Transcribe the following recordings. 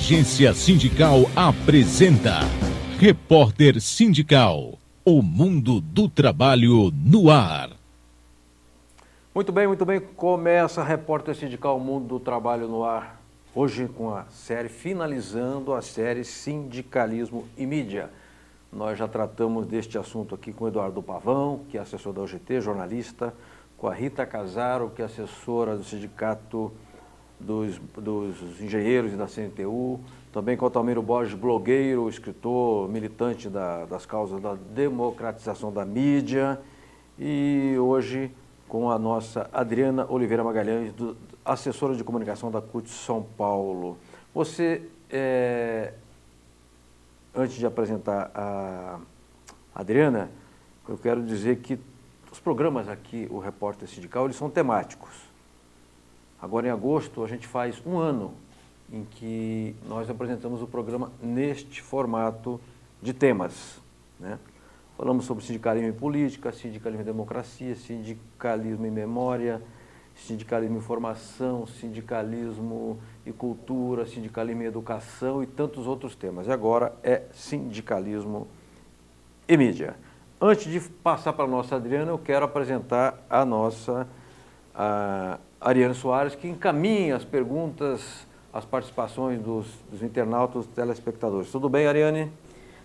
Agência Sindical apresenta Repórter Sindical, o mundo do trabalho no ar. Muito bem, começa a Repórter Sindical, o mundo do trabalho no ar. Hoje com a série, finalizando a série Sindicalismo e Mídia. Nós já tratamos deste assunto aqui com o Eduardo Pavão, que é assessor da UGT, jornalista, com a Rita Casaro, que é assessora do Sindicato dos Engenheiros e da CNTU, também com o Altamiro Borges, blogueiro, escritor, militante das causas da democratização da mídia, e hoje com a nossa Adriana Oliveira Magalhães, assessora de comunicação da CUT São Paulo. Você, antes de apresentar a Adriana, eu quero dizer que os programas aqui, o Repórter Sindical, eles são temáticos. Agora, em agosto, a gente faz um ano em que nós apresentamos o programa neste formato de temas, né? Falamos sobre sindicalismo e política, sindicalismo e democracia, sindicalismo e memória, sindicalismo e informação, sindicalismo e cultura, sindicalismo e educação e tantos outros temas. E agora é sindicalismo e mídia. Antes de passar para a nossa Adriana, eu quero apresentar a nossa Ariane Soares, que encaminha as perguntas, as participações dos internautas, dos telespectadores. Tudo bem, Ariane?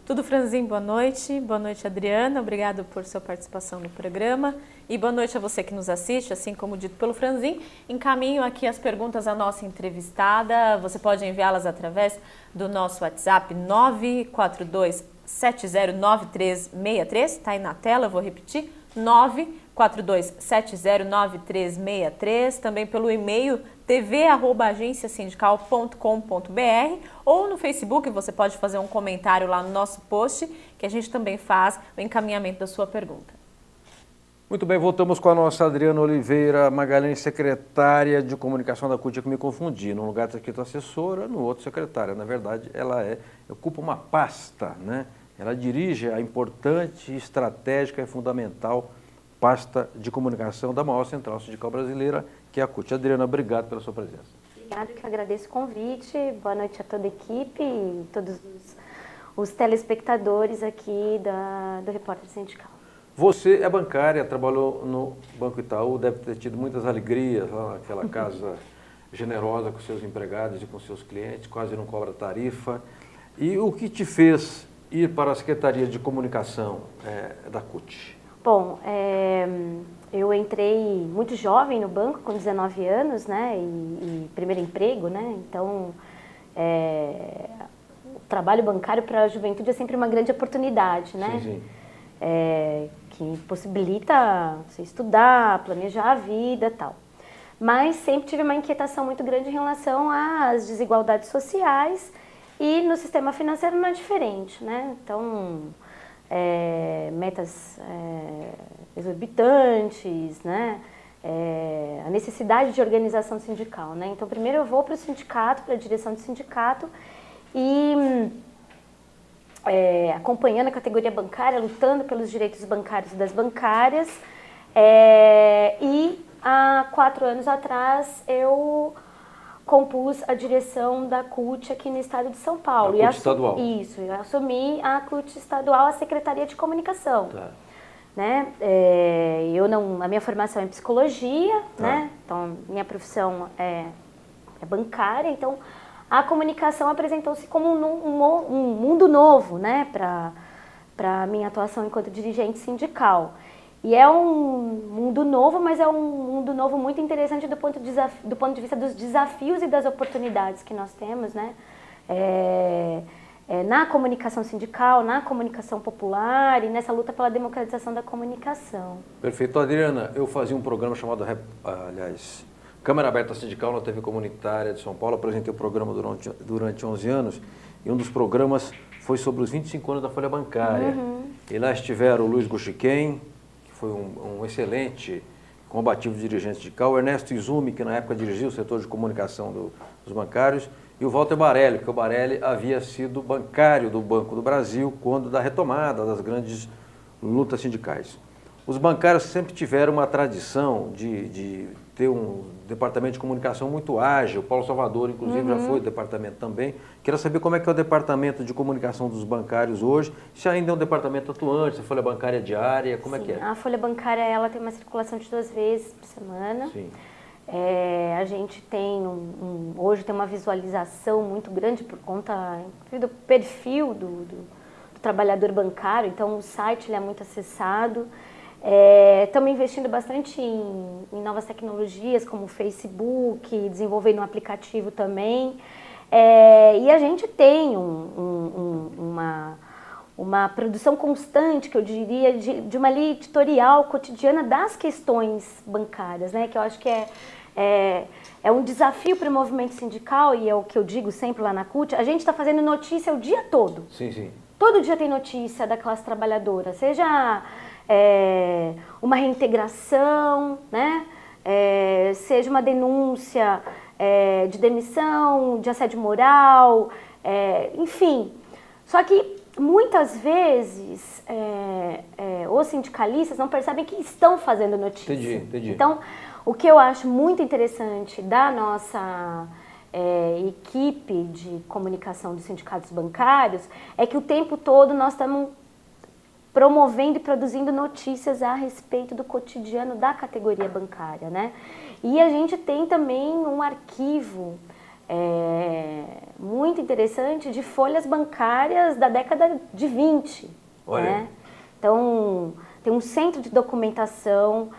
Tudo, Franzin, boa noite. Boa noite, Adriana. Obrigado por sua participação no programa. E boa noite a você que nos assiste, assim como dito pelo Franzin. Encaminho aqui as perguntas à nossa entrevistada. Você pode enviá-las através do nosso WhatsApp 942709363. Está aí na tela, eu vou repetir. 942709363, também pelo e-mail tv@agenciasindical.com.br ou no Facebook. Você pode fazer um comentário lá no nosso post, que a gente também faz o encaminhamento da sua pergunta. Muito bem, voltamos com a nossa Adriana Oliveira Magalhães, secretária de comunicação da CUT. Eu me confundi, num lugar está escrito assessora, no outro secretária. Na verdade, ela ocupa uma pasta, né? Ela dirige a importante, estratégica e fundamental pasta de comunicação da maior central sindical brasileira, que é a CUT. Adriana, obrigado pela sua presença. Obrigada, que agradeço o convite. Boa noite a toda a equipe e todos os telespectadores aqui do Repórter Sindical. Você é bancária, trabalhou no Banco Itaú, deve ter tido muitas alegrias lá naquela casa generosa com seus empregados e com seus clientes, quase não cobra tarifa. E o que te fez ir para a Secretaria de Comunicação da CUT? Bom, eu entrei muito jovem no banco, com 19 anos, né, e primeiro emprego, né, então o trabalho bancário para a juventude é sempre uma grande oportunidade, né, sim. Que possibilita você estudar, planejar a vida e tal. Mas sempre tive uma inquietação muito grande em relação às desigualdades sociais e no sistema financeiro não é diferente, né, então metas exorbitantes, né? A necessidade de organização sindical, né? Então, primeiro eu vou para o sindicato, para a direção do sindicato e acompanhando a categoria bancária, lutando pelos direitos bancários e das bancárias. E há 4 anos atrás eu compus a direção da CUT aqui no estado de São Paulo. A CUT estadual. Isso, eu assumi a CUT estadual, a Secretaria de Comunicação. Tá. Né? A minha formação é em psicologia, tá, né? Então minha profissão é bancária, então a comunicação apresentou-se como um mundo novo, né? Para a minha atuação enquanto dirigente sindical. E é um mundo novo, mas é um mundo novo muito interessante do ponto de vista dos desafios e das oportunidades que nós temos, né? Na comunicação sindical, na comunicação popular e nessa luta pela democratização da comunicação. Perfeito. Adriana, eu fazia um programa chamado, Câmara Aberta Sindical na TV Comunitária de São Paulo. Apresentei o programa durante 11 anos e um dos programas foi sobre os 25 anos da Folha Bancária. Uhum. E lá estiveram o Luiz Guxiquem, foi um excelente combativo dirigente sindical, o Ernesto Izumi, que na época dirigia o setor de comunicação dos bancários, e o Walter Barelli, que o Barelli havia sido bancário do Banco do Brasil quando da retomada das grandes lutas sindicais. Os bancários sempre tiveram uma tradição de ter um departamento de comunicação muito ágil. Paulo Salvador, inclusive, já foi do departamento também. Quero saber como é que é o departamento de comunicação dos bancários hoje, se ainda é um departamento atuante, se a folha bancária é diária, como Sim, é que é? A folha bancária ela tem uma circulação de 2 vezes por semana. Sim. A gente tem hoje tem uma visualização muito grande por conta do perfil do trabalhador bancário, então o site ele é muito acessado. Estamos investindo bastante em novas tecnologias, como o Facebook, desenvolvendo um aplicativo também. E a gente tem uma produção constante, que eu diria, de uma linha editorial cotidiana das questões bancárias, né? Que eu acho que é um desafio para o movimento sindical, e é o que eu digo sempre lá na CUT. A gente está fazendo notícia o dia todo. Sim, sim. Todo dia tem notícia da classe trabalhadora, seja uma reintegração, né? Seja uma denúncia de demissão, de assédio moral, enfim. Só que muitas vezes os sindicalistas não percebem que estão fazendo notícia. Entendi. Então, o que eu acho muito interessante da nossa equipe de comunicação dos sindicatos bancários é que o tempo todo nós estamos promovendo e produzindo notícias a respeito do cotidiano da categoria bancária, né? E a gente tem também um arquivo muito interessante de folhas bancárias da década de 20. Olha. Né? Então, tem um centro de documentação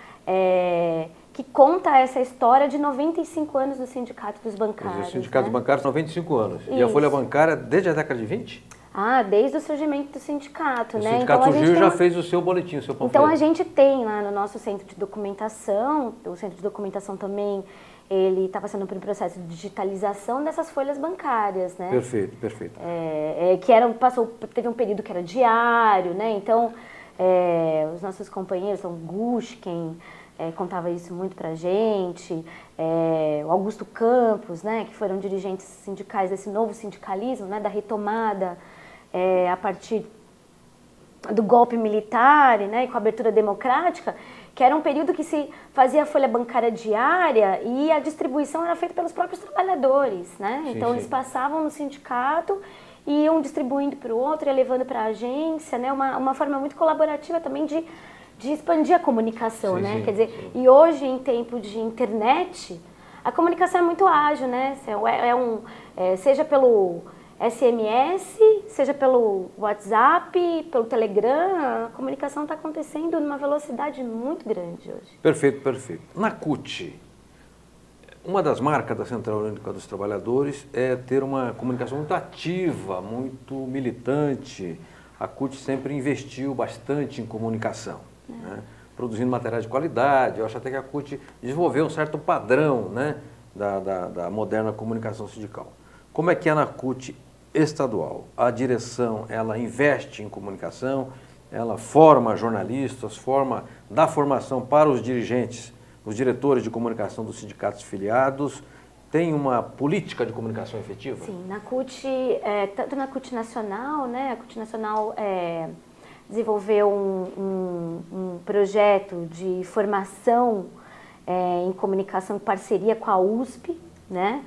que conta essa história de 95 anos do Sindicato dos Bancários. O Sindicato dos Bancários, 95 anos. Isso. E a folha bancária desde a década de 20? Desde o surgimento do sindicato, O né? sindicato então, surgiu e já fez o seu boletim, o seu panfleto. Então a gente tem lá no nosso centro de documentação, o centro de documentação também, ele está passando por um processo de digitalização dessas folhas bancárias, né? Perfeito. Teve um período que era diário, né? Então os nossos companheiros, o Gushken, contava isso muito pra gente, o Augusto Campos, né? Que foram dirigentes sindicais desse novo sindicalismo, né? Da retomada a partir do golpe militar, né, e com a abertura democrática, que era um período que se fazia a folha bancária diária e a distribuição era feita pelos próprios trabalhadores, né? Sim, então sim. Eles passavam no sindicato e iam distribuindo para o outro, ia levando para a agência, né? Uma forma muito colaborativa também de expandir a comunicação, Sim, né? sim, Quer dizer, sim. e hoje em tempo de internet, a comunicação é muito ágil, né? Seja pelo SMS, seja pelo WhatsApp, pelo Telegram, a comunicação está acontecendo numa velocidade muito grande hoje. Perfeito. Na CUT, uma das marcas da Central Única dos Trabalhadores é ter uma comunicação muito ativa, muito militante. A CUT sempre investiu bastante em comunicação, né? Produzindo materiais de qualidade. Eu acho até que a CUT desenvolveu um certo padrão, né, da moderna comunicação sindical. Como é que é na CUT estadual? A direção, ela investe em comunicação, ela forma jornalistas, dá formação para os dirigentes, os diretores de comunicação dos sindicatos filiados. Tem uma política de comunicação efetiva? Sim, na CUT, tanto na CUT Nacional, né, a CUT Nacional desenvolveu um projeto de formação em comunicação em parceria com a USP, né?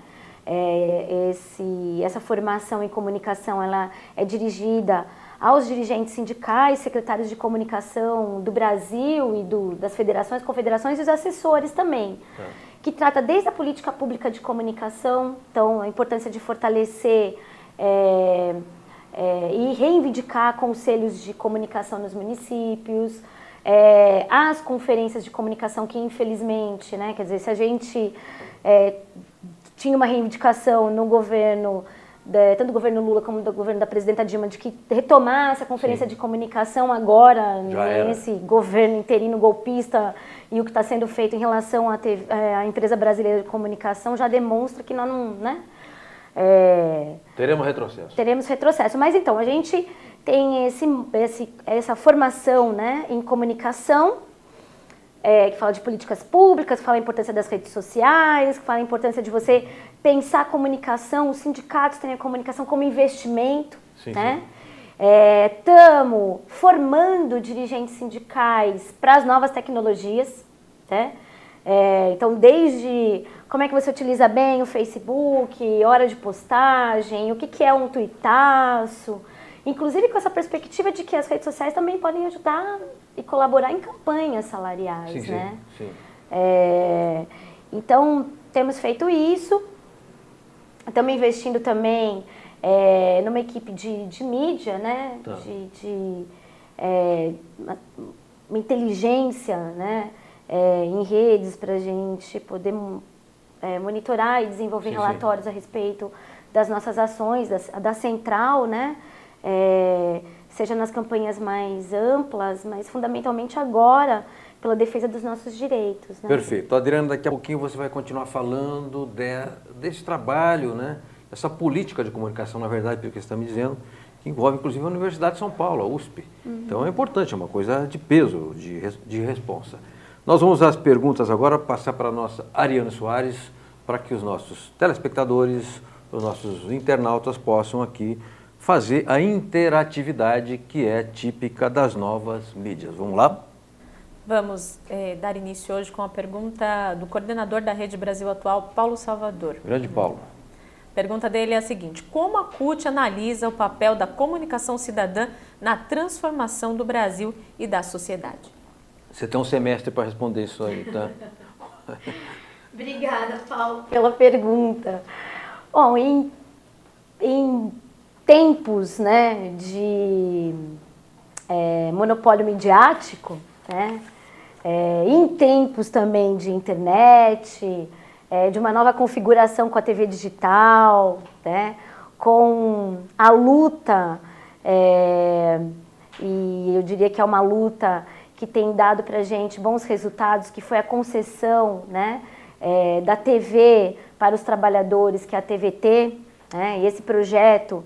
Essa formação em comunicação ela é dirigida aos dirigentes sindicais, secretários de comunicação do Brasil e das federações, confederações e os assessores também, que trata desde a política pública de comunicação, então a importância de fortalecer e reivindicar conselhos de comunicação nos municípios, as conferências de comunicação que infelizmente, né, quer dizer, se a gente tinha uma reivindicação no governo, tanto do governo Lula como do governo da presidenta Dilma, de que retomasse a conferência de comunicação agora, nesse governo interino golpista, e o que está sendo feito em relação à empresa brasileira de comunicação já demonstra que nós não... Né? Teremos retrocesso. Mas então, a gente tem essa formação, né, em comunicação, que fala de políticas públicas, que fala a importância das redes sociais, que fala a importância de você pensar a comunicação, os sindicatos têm a comunicação como investimento, sim, né? Sim. Estamos formando dirigentes sindicais para as novas tecnologias, né? Então, desde como é que você utiliza bem o Facebook, hora de postagem, o que é um tuitaço, inclusive com essa perspectiva de que as redes sociais também podem ajudar e colaborar em campanhas salariais, sim, né? Sim. Então, temos feito isso, estamos investindo também numa equipe de mídia, né? Tá. Uma inteligência, né? Em redes para a gente poder monitorar e desenvolver relatórios a respeito das nossas ações, da central, né? Seja nas campanhas mais amplas, mas fundamentalmente agora pela defesa dos nossos direitos. Né? Perfeito. Adriana, daqui a pouquinho você vai continuar falando desse trabalho, né? Essa política de comunicação, na verdade, pelo que você está me dizendo, que envolve inclusive a Universidade de São Paulo, a USP. Então é importante, é uma coisa de peso, de responsa. Nós vamos às perguntas agora, passar para a nossa Ariane Soares, para que os nossos telespectadores, os nossos internautas possam aqui fazer a interatividade que é típica das novas mídias. Vamos lá? Vamos dar início hoje com a pergunta do coordenador da Rede Brasil Atual, Paulo Salvador. Grande Paulo. A pergunta dele é a seguinte: como a CUT analisa o papel da comunicação cidadã na transformação do Brasil e da sociedade? Você tem um semestre para responder isso aí, tá? Obrigada, Paulo, pela pergunta. Bom, em tempos, né, de monopólio midiático, né, em tempos também de internet, de uma nova configuração com a TV digital, né, com a luta, e eu diria que é uma luta que tem dado para a gente bons resultados, que foi a concessão, né, da TV para os trabalhadores, que é a TVT, né, e esse projeto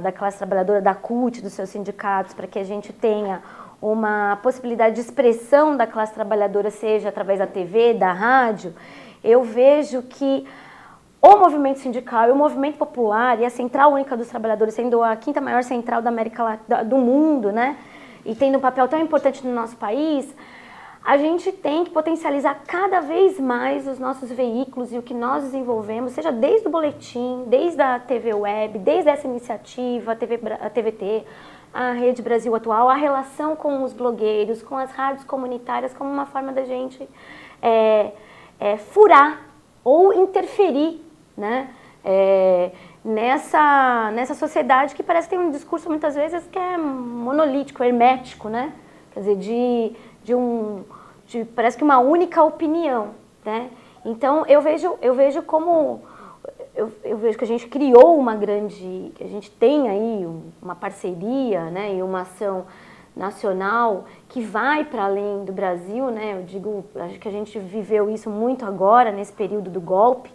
da classe trabalhadora, da CUT, dos seus sindicatos, para que a gente tenha uma possibilidade de expressão da classe trabalhadora, seja através da TV, da rádio, eu vejo que o movimento sindical e o movimento popular e a Central Única dos Trabalhadores, sendo a quinta maior central da América Latina, do mundo, né, e tendo um papel tão importante no nosso país, a gente tem que potencializar cada vez mais os nossos veículos e o que nós desenvolvemos, seja desde o boletim, desde a TV Web, desde essa iniciativa, a TVT, a Rede Brasil Atual, a relação com os blogueiros, com as rádios comunitárias, como uma forma da gente furar ou interferir, né, nessa sociedade que parece ter um discurso muitas vezes que é monolítico, hermético, né? Quer dizer, parece que uma única opinião, né? Então eu vejo que a gente criou que a gente tem aí uma parceria, né, e uma ação nacional que vai para além do Brasil, né? Acho que a gente viveu isso muito agora nesse período do golpe,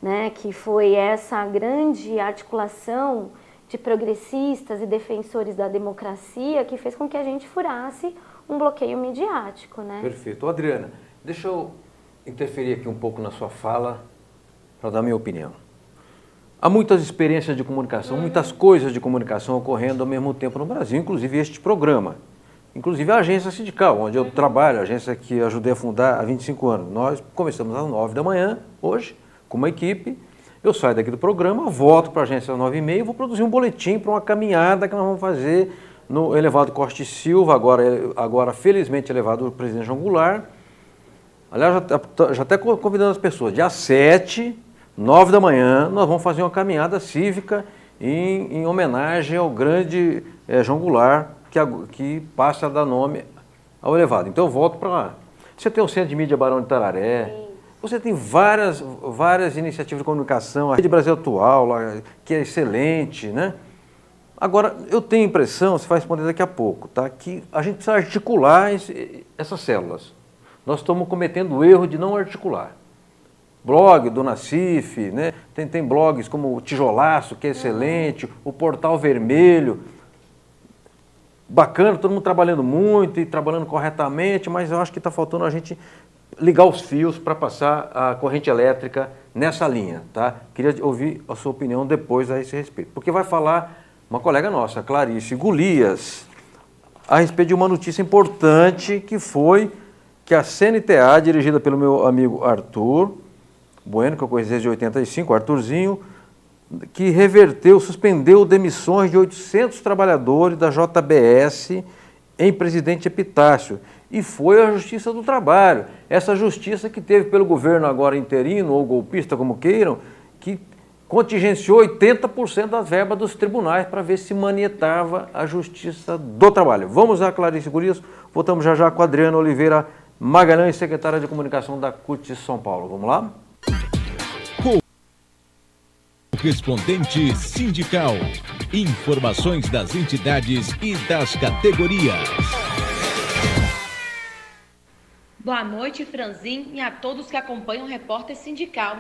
né, que foi essa grande articulação de progressistas e defensores da democracia que fez com que a gente furasse um bloqueio midiático, né? Perfeito. Adriana, deixa eu interferir aqui um pouco na sua fala para dar minha opinião. Há muitas experiências de comunicação, muitas coisas de comunicação ocorrendo ao mesmo tempo no Brasil, inclusive este programa. Inclusive a agência sindical, onde eu trabalho, a agência que eu ajudei a fundar há 25 anos. Nós começamos às 9 da manhã, hoje, com uma equipe. Eu saio daqui do programa, volto para a agência às 9h30 e vou produzir um boletim para uma caminhada que nós vamos fazer no elevado Costa e Silva, agora felizmente elevado o presidente João Goulart. Aliás, já até convidando as pessoas, dia 7, 9 da manhã, nós vamos fazer uma caminhada cívica em homenagem ao grande João Goulart, que passa a dar nome ao elevado. Então eu volto para lá. Você tem o Centro de Mídia Barão de Tararé, você tem várias iniciativas de comunicação, a Rede Brasil Atual, que é excelente, né? Agora, eu tenho a impressão, você vai responder daqui a pouco, tá? Que a gente precisa articular essas células. Nós estamos cometendo o erro de não articular. Blog do Nacif, né? Tem blogs como o Tijolaço, que é excelente, o Portal Vermelho. Bacana, todo mundo trabalhando muito e trabalhando corretamente, mas eu acho que está faltando a gente ligar os fios para passar a corrente elétrica nessa linha, tá? Queria ouvir a sua opinião depois a esse respeito, porque vai falar uma colega nossa, Clarice Golias, a respeito de uma notícia importante que foi que a CNTA, dirigida pelo meu amigo Arthur Bueno, que eu conheci desde 85, Arthurzinho, que reverteu, suspendeu demissões de 800 trabalhadores da JBS em Presidente Epitácio. E foi a Justiça do Trabalho. Essa justiça que teve pelo governo agora interino, ou golpista, como queiram, que contingenciou 80% das verbas dos tribunais para ver se manietava a Justiça do Trabalho. Vamos a Clarice Golias, voltamos já já com a Adriana Oliveira Magalhães, secretária de Comunicação da CUT de São Paulo. Vamos lá? Correspondente sindical. Informações das entidades e das categorias. Boa noite, Franzin, e a todos que acompanham o Repórter Sindical.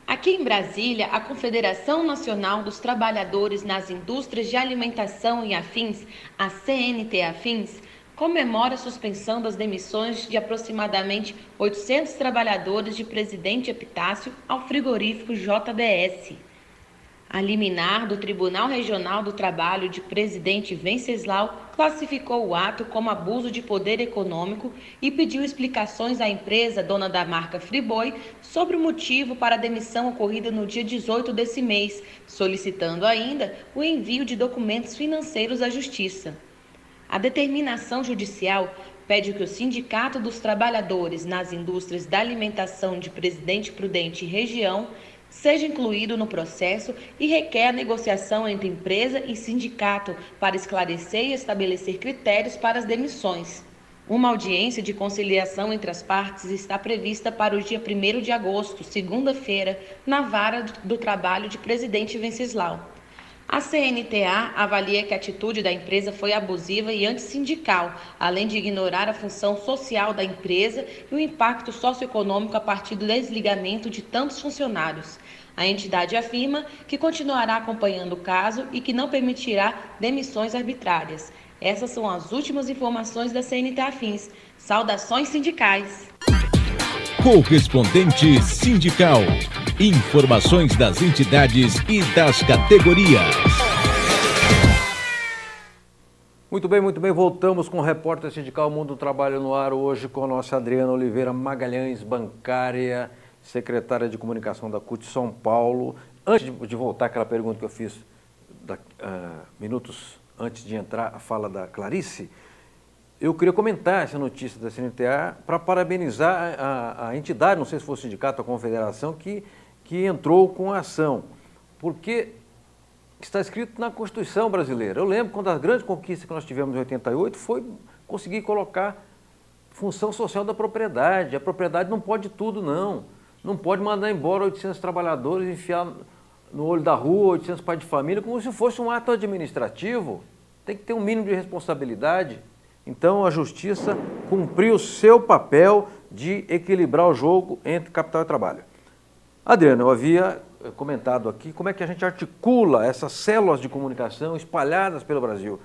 Aqui em Brasília, a Confederação Nacional dos Trabalhadores nas Indústrias de Alimentação e Afins, a CNT Afins, comemora a suspensão das demissões de aproximadamente 800 trabalhadores de Presidente Epitácio ao frigorífico JBS. A liminar do Tribunal Regional do Trabalho de Presidente Venceslau classificou o ato como abuso de poder econômico e pediu explicações à empresa dona da marca Friboi sobre o motivo para a demissão ocorrida no dia 18 desse mês, solicitando ainda o envio de documentos financeiros à Justiça. A determinação judicial pede que o Sindicato dos Trabalhadores nas Indústrias da Alimentação de Presidente Prudente e Região seja incluído no processo e requer a negociação entre empresa e sindicato para esclarecer e estabelecer critérios para as demissões. Uma audiência de conciliação entre as partes está prevista para o dia 1º de agosto, segunda-feira, na Vara do Trabalho de Presidente Venceslau. A CNTA avalia que a atitude da empresa foi abusiva e antissindical, além de ignorar a função social da empresa e o impacto socioeconômico a partir do desligamento de tantos funcionários. A entidade afirma que continuará acompanhando o caso e que não permitirá demissões arbitrárias. Essas são as últimas informações da CNTA Afins. Saudações sindicais! Correspondente sindical. Informações das entidades e das categorias. Muito bem, voltamos com o Repórter Sindical Mundo do Trabalho no ar, hoje com a nossa Adriana Oliveira Magalhães, bancária, secretária de Comunicação da CUT São Paulo. Antes de voltar àquela pergunta que eu fiz minutos antes de entrar a fala da Clarice, eu queria comentar essa notícia da CNTA para parabenizar a entidade, não sei se foi o sindicato ou a confederação, que entrou com a ação, porque está escrito na Constituição brasileira. Eu lembro quando a grande conquista que nós tivemos em 88 foi conseguir colocar função social da propriedade. A propriedade não pode tudo, não. Não pode mandar embora 800 trabalhadores, enfiar no olho da rua 800 pais de família, como se fosse um ato administrativo. Tem que ter um mínimo de responsabilidade. Então, a Justiça cumpriu o seu papel de equilibrar o jogo entre capital e trabalho. Adriana, eu havia comentado aqui como é que a gente articula essas células de comunicação espalhadas pelo Brasil,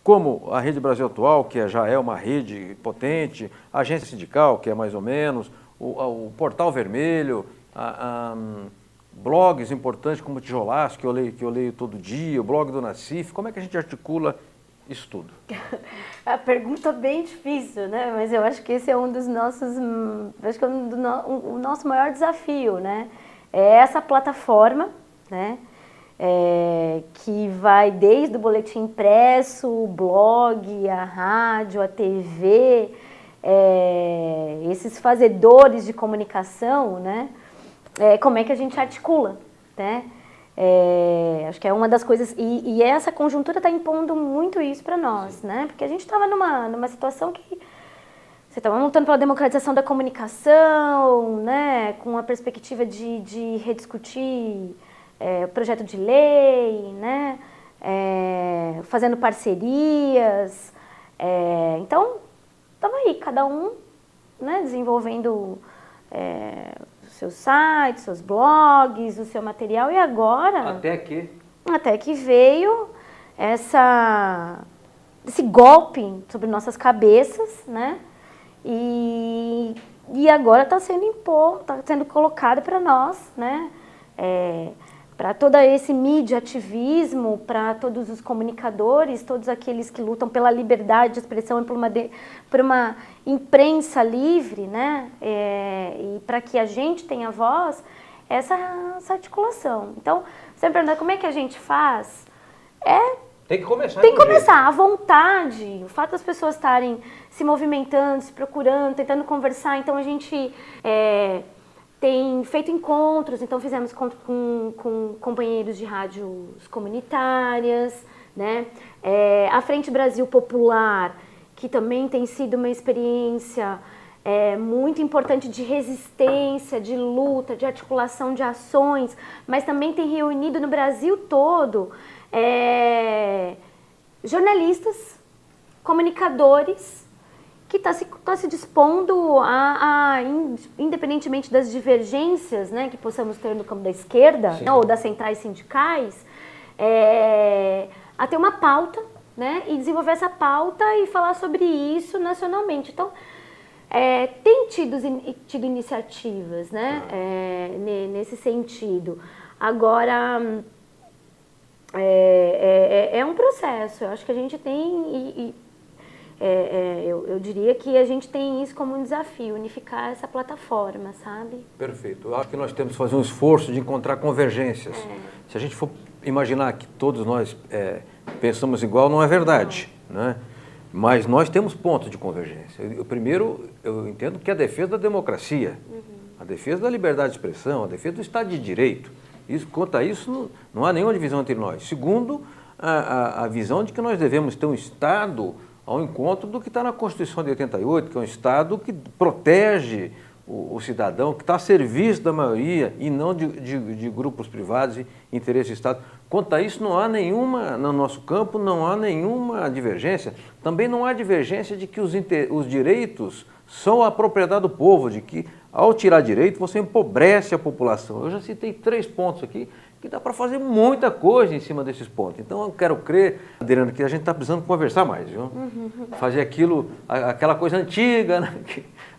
como a Rede Brasil Atual, que já é uma rede potente, a Agência Sindical, que é mais ou menos, o Portal Vermelho, blogs importantes como o Tijolaço, que eu leio todo dia, o blog do Nacif. Como é que a gente articula isso tudo? A pergunta é bem difícil, né? Mas eu acho que esse é um dos nossos, acho que é o nosso maior desafio, né? É essa plataforma, né? Que vai desde o boletim impresso, o blog, a rádio, a TV, esses fazedores de comunicação, né? Como é que a gente articula, né? Acho que é uma das coisas, e essa conjuntura está impondo muito isso para nós, né? Porque a gente estava numa situação que você estava lutando pela democratização da comunicação, né? Com a perspectiva de rediscutir o projeto de lei, né? Fazendo parcerias. Então, estava aí, cada um, né? Desenvolvendo seus sites, seus blogs, o seu material, e agora... Até que veio esse golpe sobre nossas cabeças, né? E agora está sendo colocado para nós, né? para todo esse mediativismo, para todos os comunicadores, todos aqueles que lutam pela liberdade de expressão e por uma imprensa livre, né? E para que a gente tenha voz, essa articulação. Então, você me pergunta como é que a gente faz? Tem que começar. Tem que começar, a vontade, o fato das pessoas estarem se movimentando, se procurando, tentando conversar. Então a gente tem feito encontros, então fizemos encontro com companheiros de rádios comunitárias, né? A Frente Brasil Popular, que também tem sido uma experiência muito importante de resistência, de luta, de articulação de ações, mas também tem reunido no Brasil todo jornalistas, comunicadores, que está se dispondo independentemente das divergências, né, que possamos ter no campo da esquerda, né, ou das centrais sindicais, a ter uma pauta, né, e desenvolver essa pauta e falar sobre isso nacionalmente. Então, tem tido iniciativas, né, nesse sentido. Agora, é um processo. Eu acho que a gente tem... eu diria que a gente tem isso como um desafio, unificar essa plataforma, sabe? Perfeito. Eu acho que nós temos que fazer um esforço de encontrar convergências. Se a gente for imaginar que todos nós pensamos igual, não é verdade, né? Mas nós temos pontos de convergência. Primeiro, eu entendo que a defesa da democracia, a defesa da liberdade de expressão, a defesa do Estado de Direito, quanto a isso, não há nenhuma divisão entre nós. Segundo, a visão de que nós devemos ter um Estado ao encontro do que está na Constituição de 88, que é um Estado que protege o cidadão, que está a serviço da maioria e não de grupos privados e interesses de Estado. Quanto a isso, não há nenhuma, no nosso campo, não há nenhuma divergência. Também não há divergência de que os direitos são a propriedade do povo, de que, ao tirar direito, você empobrece a população. Eu já citei 3 pontos aqui, que dá para fazer muita coisa em cima desses pontos. Então, eu quero crer, Adriana, que a gente está precisando conversar mais, viu? Fazer aquela coisa antiga, né?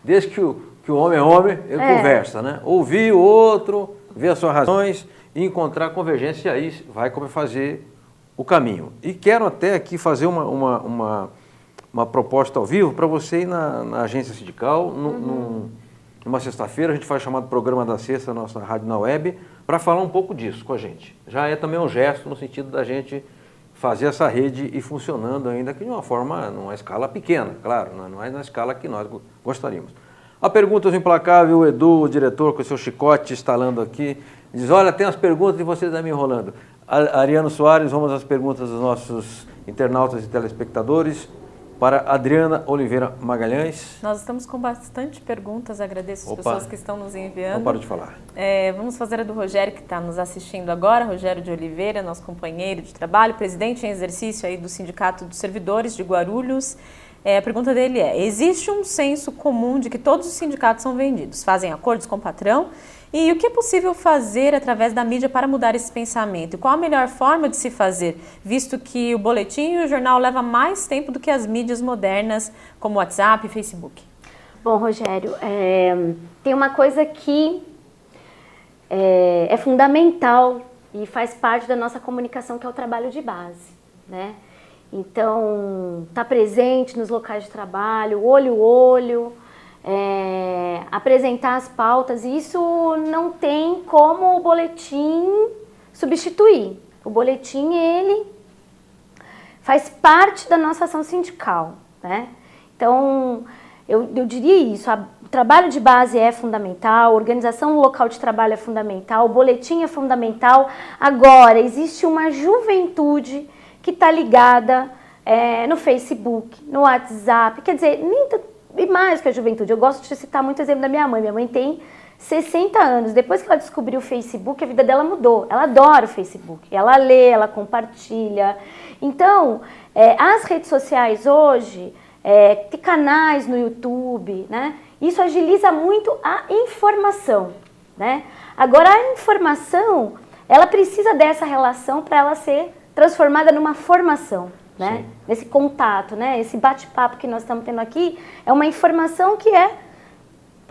Desde que o homem é homem, ele conversa, né? Ouvir o outro, ver as suas razões e encontrar convergência, e aí vai fazer o caminho. E quero até aqui fazer uma proposta ao vivo para você ir na agência sindical, numa sexta-feira. A gente faz o chamado Programa da Sexta, nossa rádio na web, para falar um pouco disso com a gente. Já é também um gesto no sentido da gente fazer essa rede ir funcionando, ainda que de uma forma, numa escala pequena, claro, não é na escala que nós gostaríamos. A Perguntas Implacável, o Edu, o diretor, com o seu chicote instalando aqui, diz: olha, tem as perguntas e você está me enrolando. Ariano Soares, vamos às perguntas dos nossos internautas e telespectadores. Para Adriana Oliveira Magalhães. Nós estamos com bastante perguntas, agradeço as pessoas que estão nos enviando. Não paro de falar. Vamos fazer a do Rogério, que está nos assistindo agora, Rogério de Oliveira, nosso companheiro de trabalho, presidente em exercício aí do Sindicato dos Servidores de Guarulhos. A pergunta dele existe um senso comum de que todos os sindicatos são vendidos, fazem acordos com o patrão, e o que é possível fazer através da mídia para mudar esse pensamento? E qual a melhor forma de se fazer, visto que o boletim e o jornal levam mais tempo do que as mídias modernas, como WhatsApp e Facebook? Bom, Rogério, tem uma coisa que é fundamental e faz parte da nossa comunicação, que é o trabalho de base, né? Então, estar presente nos locais de trabalho, olho a olho, apresentar as pautas, isso não tem como o boletim substituir. O boletim, ele faz parte da nossa ação sindical, né? Então, eu diria isso, o trabalho de base é fundamental, a organização local de trabalho é fundamental, o boletim é fundamental. Agora, existe uma juventude que está ligada no Facebook, no WhatsApp, quer dizer, e mais que a juventude. Eu gosto de citar muito o exemplo da minha mãe. Minha mãe tem 60 anos. Depois que ela descobriu o Facebook, a vida dela mudou. Ela adora o Facebook. Ela lê, ela compartilha. Então, as redes sociais hoje, tem canais no YouTube, né? Isso agiliza muito a informação, né? Agora, a informação, ela precisa dessa relação para ela ser transformada numa formação. Né? Nesse contato, né? Esse bate-papo que nós estamos tendo aqui é uma informação que é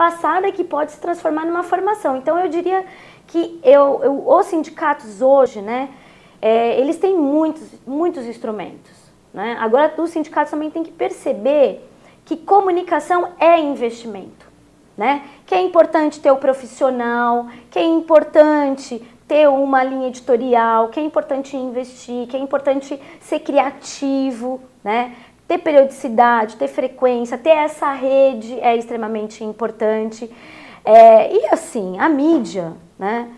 passada e que pode se transformar numa formação. Então, eu diria que os sindicatos hoje, né, eles têm muitos instrumentos, né? Agora, os sindicatos também têm que perceber que comunicação é investimento, né? Que é importante ter o profissional, que é importante ter uma linha editorial, que é importante investir, que é importante ser criativo, né? Ter periodicidade, ter frequência, ter essa rede é extremamente importante. E assim, a mídia, né?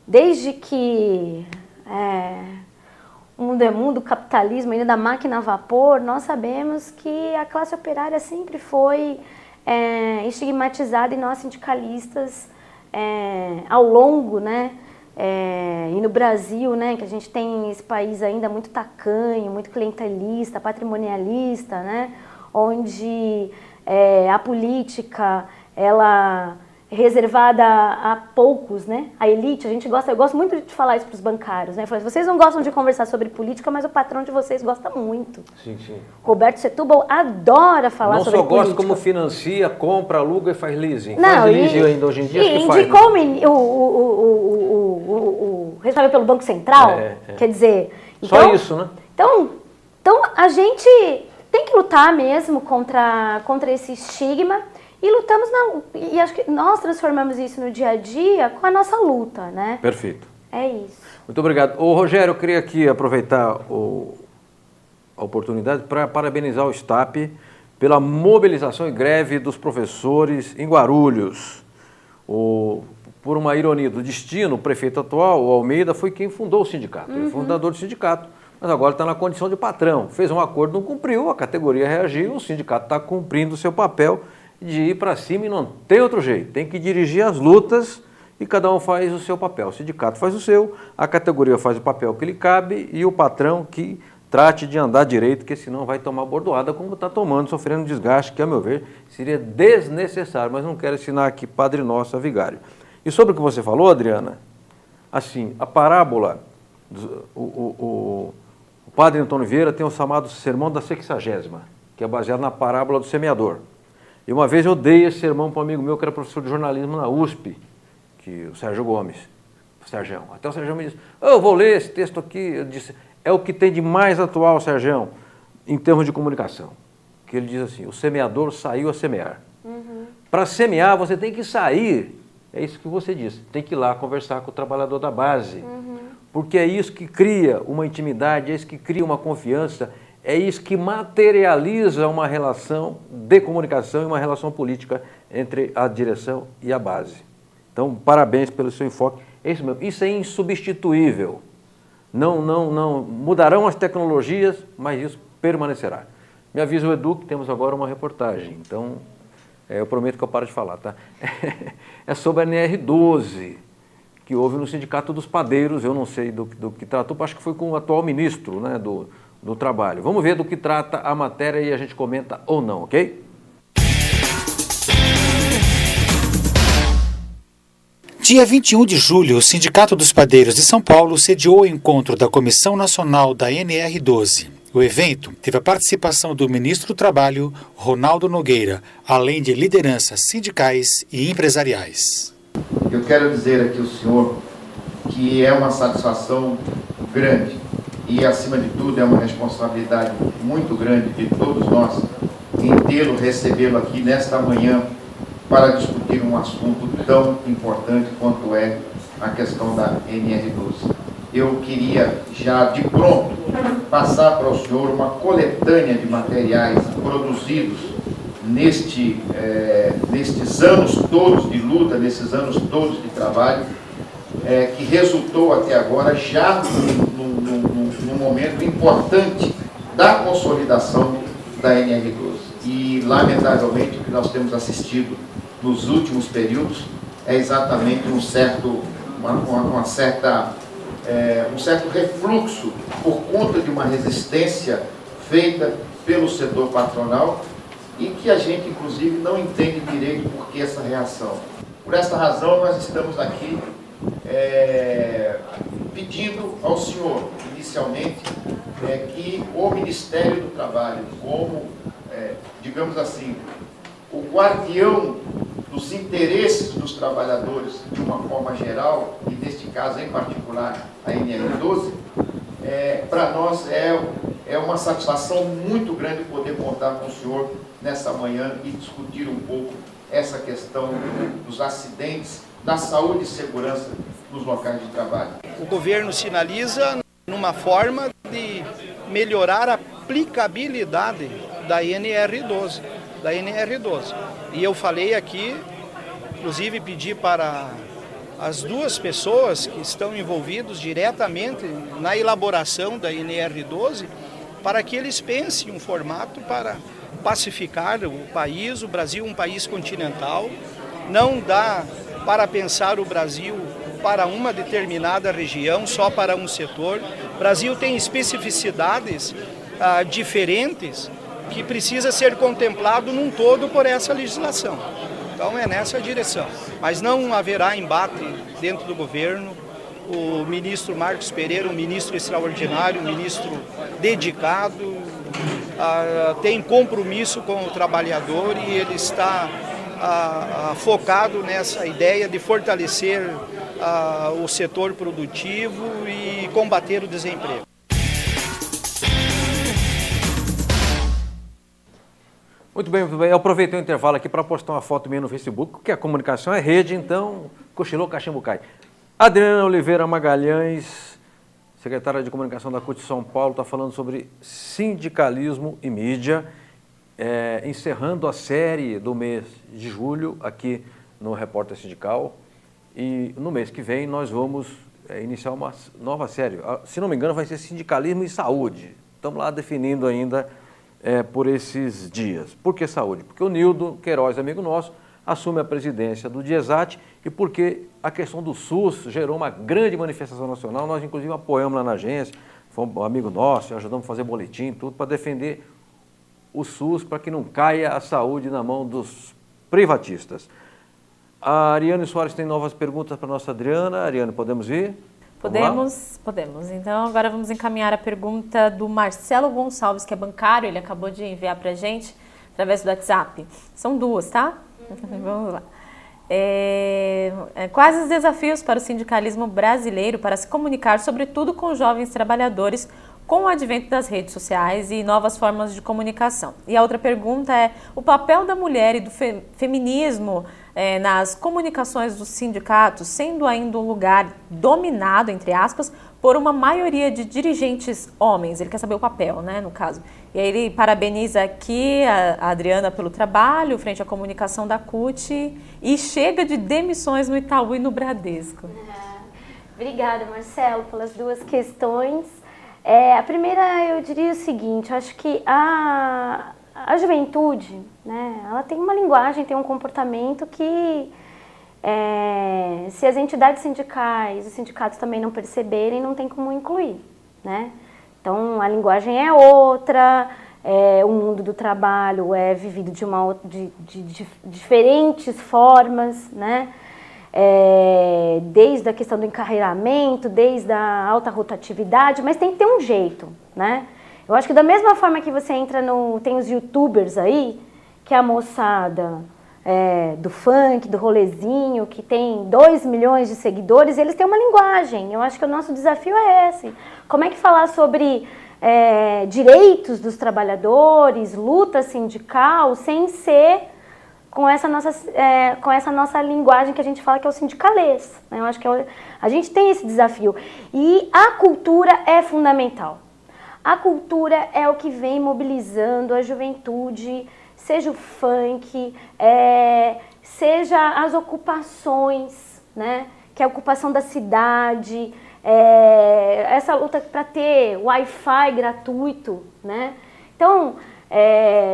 Desde que o mundo é mundo, o capitalismo ainda da máquina a vapor, nós sabemos que a classe operária sempre foi estigmatizada, e nós sindicalistas ao longo, né? E no Brasil, né, que a gente tem esse país ainda muito tacanho, muito clientelista, patrimonialista, né, onde a política ela é reservada a poucos, né, a elite. Eu gosto muito de falar isso para os bancários, né, vocês não gostam de conversar sobre política, mas o patrão de vocês gosta muito. Sim, sim. Roberto Setúbal adora falar sobre política. Não só gosta, como financia, compra, aluga e faz leasing. Não, faz leasing ainda hoje em dia, acho que faz. Indicou o responsável pelo Banco Central, quer dizer... Então, só isso, né? Então a gente tem que lutar mesmo contra esse estigma, e lutamos, e acho que nós transformamos isso no dia a dia com a nossa luta, né? Perfeito. É isso. Muito obrigado. Rogério, eu queria aqui aproveitar a oportunidade para parabenizar o STAP pela mobilização e greve dos professores em Guarulhos. Por uma ironia do destino, o prefeito atual, o Almeida, foi quem fundou o sindicato. Ele é fundador do sindicato, mas agora está na condição de patrão. Fez um acordo, não cumpriu, a categoria reagiu, o sindicato está cumprindo o seu papel de ir para cima, e não tem outro jeito. Tem que dirigir as lutas e cada um faz o seu papel. O sindicato faz o seu, a categoria faz o papel que lhe cabe, e o patrão que trate de andar direito, porque senão vai tomar bordoada como está tomando, sofrendo desgaste, que, a meu ver, seria desnecessário. Mas não quero ensinar aqui Padre Nosso a Vigário. E sobre o que você falou, Adriana, assim, a parábola, o padre Antônio Vieira tem o chamado Sermão da Sexagésima, que é baseado na parábola do semeador. E uma vez eu dei esse sermão para um amigo meu que era professor de jornalismo na USP, o Sérgio Gomes. Sérgio, até o Sérgio me disse, eu vou ler esse texto aqui. Eu disse, é o que tem de mais atual, Sérgio, em termos de comunicação. Que ele diz assim, o semeador saiu a semear. Para semear, você tem que sair. É isso que você disse, tem que ir lá conversar com o trabalhador da base. Porque é isso que cria uma intimidade, é isso que cria uma confiança, é isso que materializa uma relação de comunicação e uma relação política entre a direção e a base. Então, parabéns pelo seu enfoque. É isso mesmo, isso é insubstituível. Não mudarão as tecnologias, mas isso permanecerá. Me avisa o Edu que temos agora uma reportagem, então eu prometo que eu paro de falar, tá? É sobre a NR12, que houve no Sindicato dos Padeiros, eu não sei do que tratou, acho que foi com o atual ministro, né, do Trabalho. Vamos ver do que trata a matéria e a gente comenta ou não, ok? Dia 21 de julho, o Sindicato dos Padeiros de São Paulo sediou o encontro da Comissão Nacional da NR12. O evento teve a participação do ministro do Trabalho, Ronaldo Nogueira, além de lideranças sindicais e empresariais. Eu quero dizer aqui ao senhor que é uma satisfação grande e, acima de tudo, é uma responsabilidade muito grande de todos nós em recebê-lo aqui nesta manhã para discutir um assunto tão importante quanto é a questão da NR12. Eu queria já de pronto passar para o senhor uma coletânea de materiais produzidos nestes anos todos de luta, nesses anos todos de trabalho, que resultou até agora já num momento importante da consolidação da NR12. E, lamentavelmente, o que nós temos assistido nos últimos períodos é exatamente um certo refluxo por conta de uma resistência feita pelo setor patronal e que a gente, inclusive, não entende direito por que essa reação. Por essa razão, nós estamos aqui pedindo ao senhor, inicialmente, que o Ministério do Trabalho, como, digamos assim, o guardião dos interesses dos trabalhadores de uma forma geral, e neste caso em particular a NR12, para nós é uma satisfação muito grande poder contar com o senhor nessa manhã e discutir um pouco essa questão dos acidentes, da saúde e segurança nos locais de trabalho. O governo sinaliza numa forma de melhorar a aplicabilidade da NR12. E eu falei aqui, inclusive pedi para as duas pessoas que estão envolvidos diretamente na elaboração da NR12, para que eles pensem um formato para pacificar o país, o Brasil é um país continental, não dá para pensar o Brasil para uma determinada região, só para um setor. O Brasil tem especificidades diferentes que precisa ser contemplado num todo por essa legislação. Então é nessa direção. Mas não haverá embate dentro do governo. O ministro Marcos Pereira, um ministro extraordinário, um ministro dedicado, tem compromisso com o trabalhador e ele está focado nessa ideia de fortalecer o setor produtivo e combater o desemprego. Muito bem, muito bem. Eu aproveitei o intervalo aqui para postar uma foto minha no Facebook, porque a comunicação é rede, então cochilou, cachimbo cai. Adriana Oliveira Magalhães, secretária de Comunicação da CUT São Paulo, está falando sobre sindicalismo e mídia, encerrando a série do mês de julho aqui no Repórter Sindical. E no mês que vem nós vamos iniciar uma nova série. Se não me engano, vai ser Sindicalismo e Saúde. Estamos lá definindo ainda por esses dias. Por que saúde? Porque o Nildo Queiroz, amigo nosso, assume a presidência do DIESAT e porque a questão do SUS gerou uma grande manifestação nacional. Nós, inclusive, apoiamos lá na agência, fomos um amigo nosso, ajudamos a fazer boletim, tudo, para defender o SUS, para que não caia a saúde na mão dos privatistas. A Ariane Soares tem novas perguntas para a nossa Adriana. Ariane, podemos ir? Podemos. Então, agora vamos encaminhar a pergunta do Marcelo Gonçalves, que é bancário, ele acabou de enviar para a gente através do WhatsApp. São duas, tá? Vamos lá. Quais os desafios para o sindicalismo brasileiro para se comunicar, sobretudo com jovens trabalhadores, com o advento das redes sociais e novas formas de comunicação? E a outra pergunta é o papel da mulher e do feminismo nas comunicações dos sindicatos, sendo ainda um lugar dominado, entre aspas, por uma maioria de dirigentes homens. Ele quer saber o papel, né, no caso. E aí ele parabeniza aqui a Adriana pelo trabalho frente à comunicação da CUT e chega de demissões no Itaú e no Bradesco. Obrigada, Marcelo, pelas duas questões. A primeira, eu diria o seguinte, eu acho que a juventude, né, ela tem uma linguagem, tem um comportamento que, se as entidades sindicais, os sindicatos também não perceberem, não tem como incluir, né? Então, a linguagem é outra, o mundo do trabalho é vivido de diferentes formas, né? Desde a questão do encarreiramento, desde a alta rotatividade, mas tem que ter um jeito, né? Eu acho que da mesma forma que você entra tem os youtubers aí, que é a moçada do funk, do rolezinho, que tem 2 milhões de seguidores, eles têm uma linguagem. Eu acho que o nosso desafio é esse. Como é que falar sobre direitos dos trabalhadores, luta sindical, sem ser com essa nossa linguagem que a gente fala que é o sindicalês, né? Eu acho que a gente tem esse desafio. E a cultura é fundamental. A cultura é o que vem mobilizando a juventude, seja o funk, seja as ocupações, né? Que é a ocupação da cidade, essa luta para ter Wi-Fi gratuito, né? Então,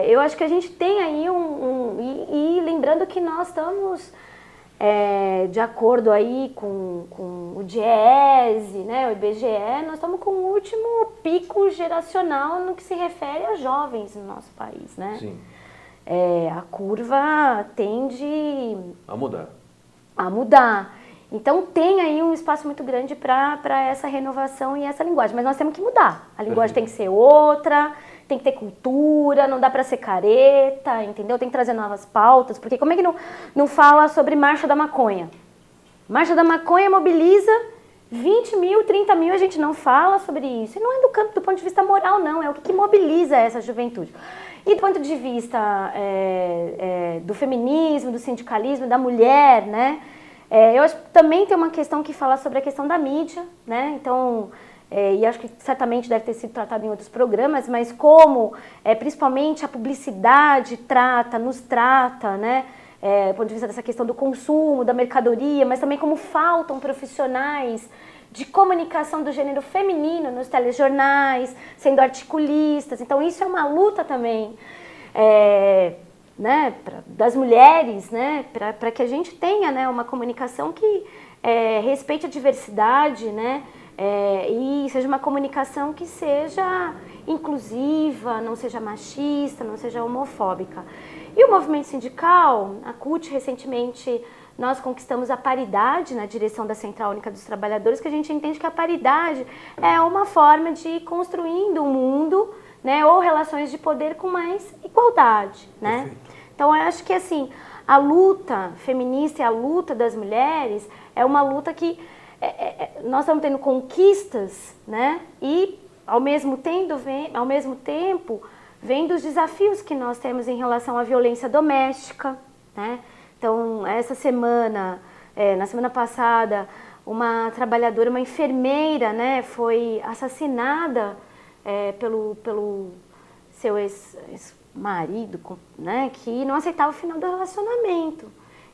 eu acho que a gente tem aí e lembrando que nós estamos de acordo aí com o DIEESE, né, o IBGE, nós estamos com o último pico geracional no que se refere a jovens no nosso país, né? Sim. A curva tende a mudar. Então tem aí um espaço muito grande para essa renovação e essa linguagem, mas nós temos que mudar. A linguagem tem que ser outra, tem que ter cultura, não dá para ser careta, entendeu? Tem que trazer novas pautas, porque como é que não fala sobre Marcha da Maconha? Marcha da Maconha mobiliza 20 mil, 30 mil, a gente não fala sobre isso. E não é do ponto de vista moral, não, é o que mobiliza essa juventude. E do ponto de vista do feminismo, do sindicalismo, da mulher, né? Eu acho que também tem uma questão que fala sobre a questão da mídia, né? Então, e acho que certamente deve ter sido tratado em outros programas, mas como principalmente a publicidade nos trata, né? Do ponto de vista dessa questão do consumo, da mercadoria, mas também como faltam profissionais de comunicação do gênero feminino nos telejornais, sendo articulistas. Então, isso é uma luta também né, das mulheres, né, para que a gente tenha, né, uma comunicação que respeite a diversidade, né, e seja uma comunicação que seja inclusiva, não seja machista, não seja homofóbica. E o movimento sindical, a CUT, recentemente, nós conquistamos a paridade na direção da Central Única dos Trabalhadores, que a gente entende que a paridade é uma forma de ir construindo um mundo, né, ou relações de poder com mais igualdade, né? Perfeito. Então, eu acho que, assim, a luta feminista e a luta das mulheres é uma luta que nós estamos tendo conquistas, né, e, ao mesmo tempo, vem dos desafios que nós temos em relação à violência doméstica, né? Então, essa semana, na semana passada, uma trabalhadora, uma enfermeira, né, foi assassinada pelo seu ex-marido, né, que não aceitava o final do relacionamento.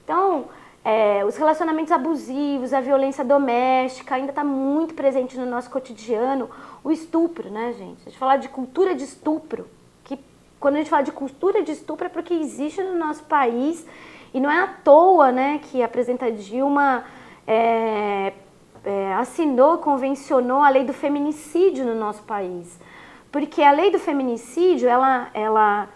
Então, os relacionamentos abusivos, a violência doméstica ainda está muito presente no nosso cotidiano. O estupro, né, gente? A gente fala de cultura de estupro, que quando a gente fala de cultura de estupro é porque existe no nosso país, e não é à toa, né, que a presidenta Dilma assinou, convencionou a lei do feminicídio no nosso país. Porque a lei do feminicídio, ela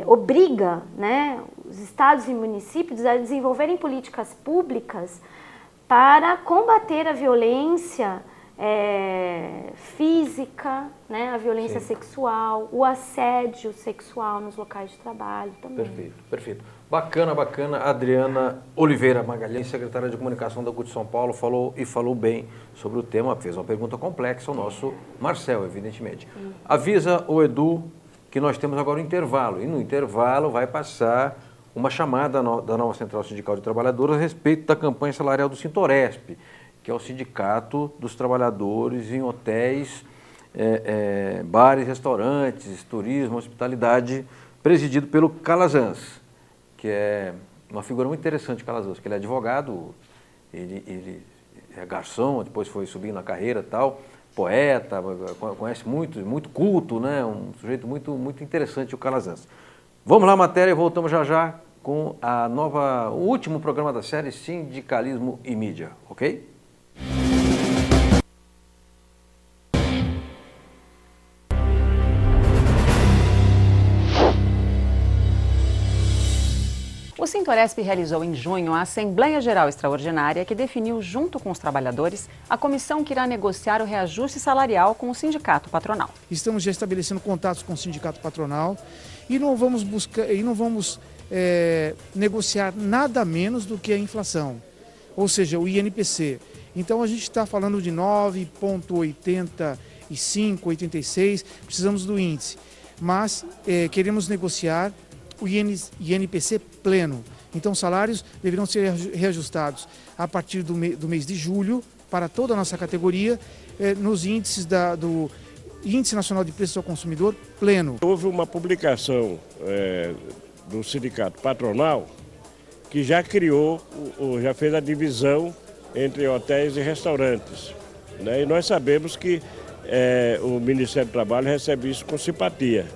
obriga, né, os estados e municípios a desenvolverem políticas públicas para combater a violência física, né, a violência sexual, o assédio sexual nos locais de trabalho também. Perfeito, perfeito. Bacana, bacana. Adriana Oliveira Magalhães, secretária de Comunicação da CUT São Paulo, falou bem sobre o tema, fez uma pergunta complexa ao nosso Marcel, evidentemente. Avisa o Edu que nós temos agora um intervalo, e no intervalo vai passar uma chamada da nova Central Sindical de Trabalhadores a respeito da campanha salarial do Sintoresp, que é o Sindicato dos Trabalhadores em hotéis, bares, restaurantes, turismo, hospitalidade, presidido pelo Calazans, que é uma figura muito interessante, Calazans, que ele é advogado, ele é garçom, depois foi subindo na carreira e tal, poeta, conhece muito culto, né? Um sujeito muito interessante, o Calazans. Vamos lá, matéria, voltamos já com o último programa da série Sindicalismo e Mídia, ok? O Sintoresp realizou em junho a Assembleia Geral Extraordinária que definiu, junto com os trabalhadores, a comissão que irá negociar o reajuste salarial com o sindicato patronal. Estamos já estabelecendo contatos com o sindicato patronal e não vamos negociar nada menos do que a inflação, ou seja, o INPC. Então a gente está falando de 9,85, 86, precisamos do índice, mas queremos negociar o INPC pleno. Então, salários deverão ser reajustados a partir do mês de julho para toda a nossa categoria, nos índices do Índice Nacional de Preços ao Consumidor pleno. Houve uma publicação do sindicato patronal que já já fez a divisão entre hotéis e restaurantes, né? E nós sabemos que o Ministério do Trabalho recebe isso com simpatia.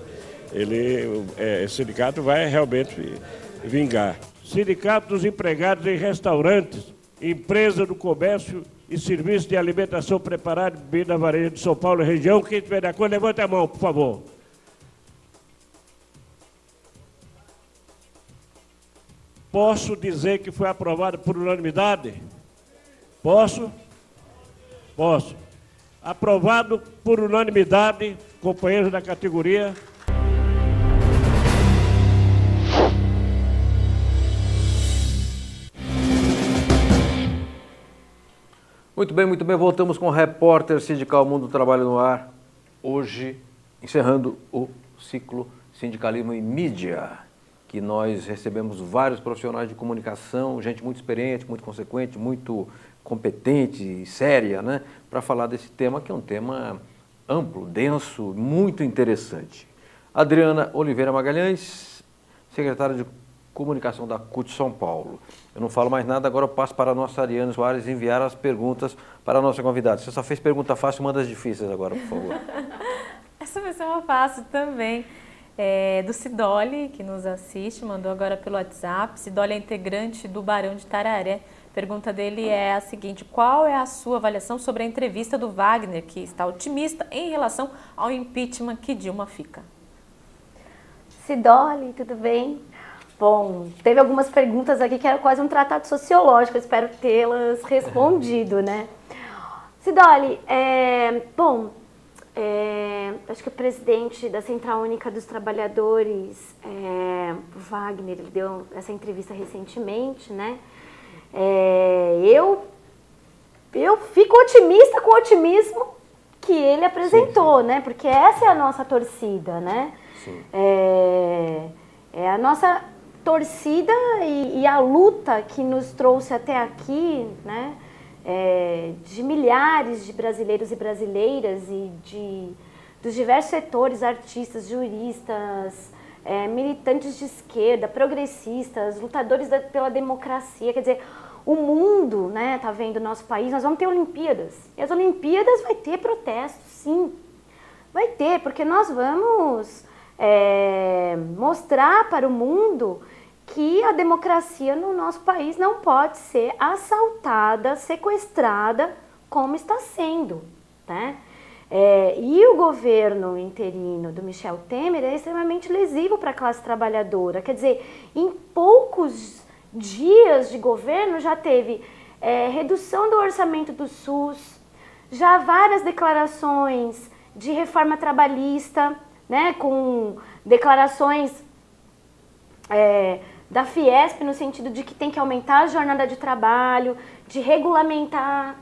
Esse sindicato vai realmente vingar. Sindicato dos empregados em restaurantes, empresa do comércio e serviço de alimentação preparada e bebida varejo de São Paulo e região. Quem tiver de acordo, levante a mão, por favor. Posso dizer que foi aprovado por unanimidade? Posso? Posso. aprovado por unanimidade, companheiros da categoria. Muito bem, voltamos com o Repórter Sindical Mundo do Trabalho no Ar, hoje encerrando o ciclo Sindicalismo e Mídia, que nós recebemos vários profissionais de comunicação, gente muito experiente, muito consequente, muito competente e séria, né, para falar desse tema, que é um tema amplo, denso, muito interessante. Adriana Oliveira Magalhães, secretária de Comunicação da CUT São Paulo. Eu não falo mais nada, agora eu passo para a nossa Ariane Soares enviar as perguntas para a nossa convidada. Você só fez pergunta fácil, manda as difíceis agora, por favor. Essa vai ser uma fácil também. Do Sidoli, que nos assiste, mandou agora pelo WhatsApp. Sidoli é integrante do Barão de Tararé. A pergunta dele é a seguinte: qual é a sua avaliação sobre a entrevista do Wagner, que está otimista em relação ao impeachment que Dilma fica? Sidoli, tudo bem? Bom, teve algumas perguntas aqui que era quase um tratado sociológico, eu espero tê-las respondido, né? Sidoli, acho que o presidente da Central Única dos Trabalhadores, Wagner, ele deu essa entrevista recentemente, né? Eu fico otimista com o otimismo que ele apresentou, sim. Né? Porque essa é a nossa torcida, né? Sim. É a nossa torcida e a luta que nos trouxe até aqui, né? De milhares de brasileiros e brasileiras e dos diversos setores, artistas, juristas, militantes de esquerda, progressistas, lutadores pela democracia. Quer dizer, o mundo, né, tá vendo o nosso país, nós vamos ter Olimpíadas. E as Olimpíadas vai ter protesto, sim. Vai ter, porque nós vamos mostrar para o mundo que a democracia no nosso país não pode ser assaltada, sequestrada, como está sendo, né? E o governo interino do Michel Temer é extremamente lesivo para a classe trabalhadora. Quer dizer, em poucos dias de governo já teve redução do orçamento do SUS, já várias declarações de reforma trabalhista, né, com declarações da Fiesp no sentido de que tem que aumentar a jornada de trabalho, de regulamentar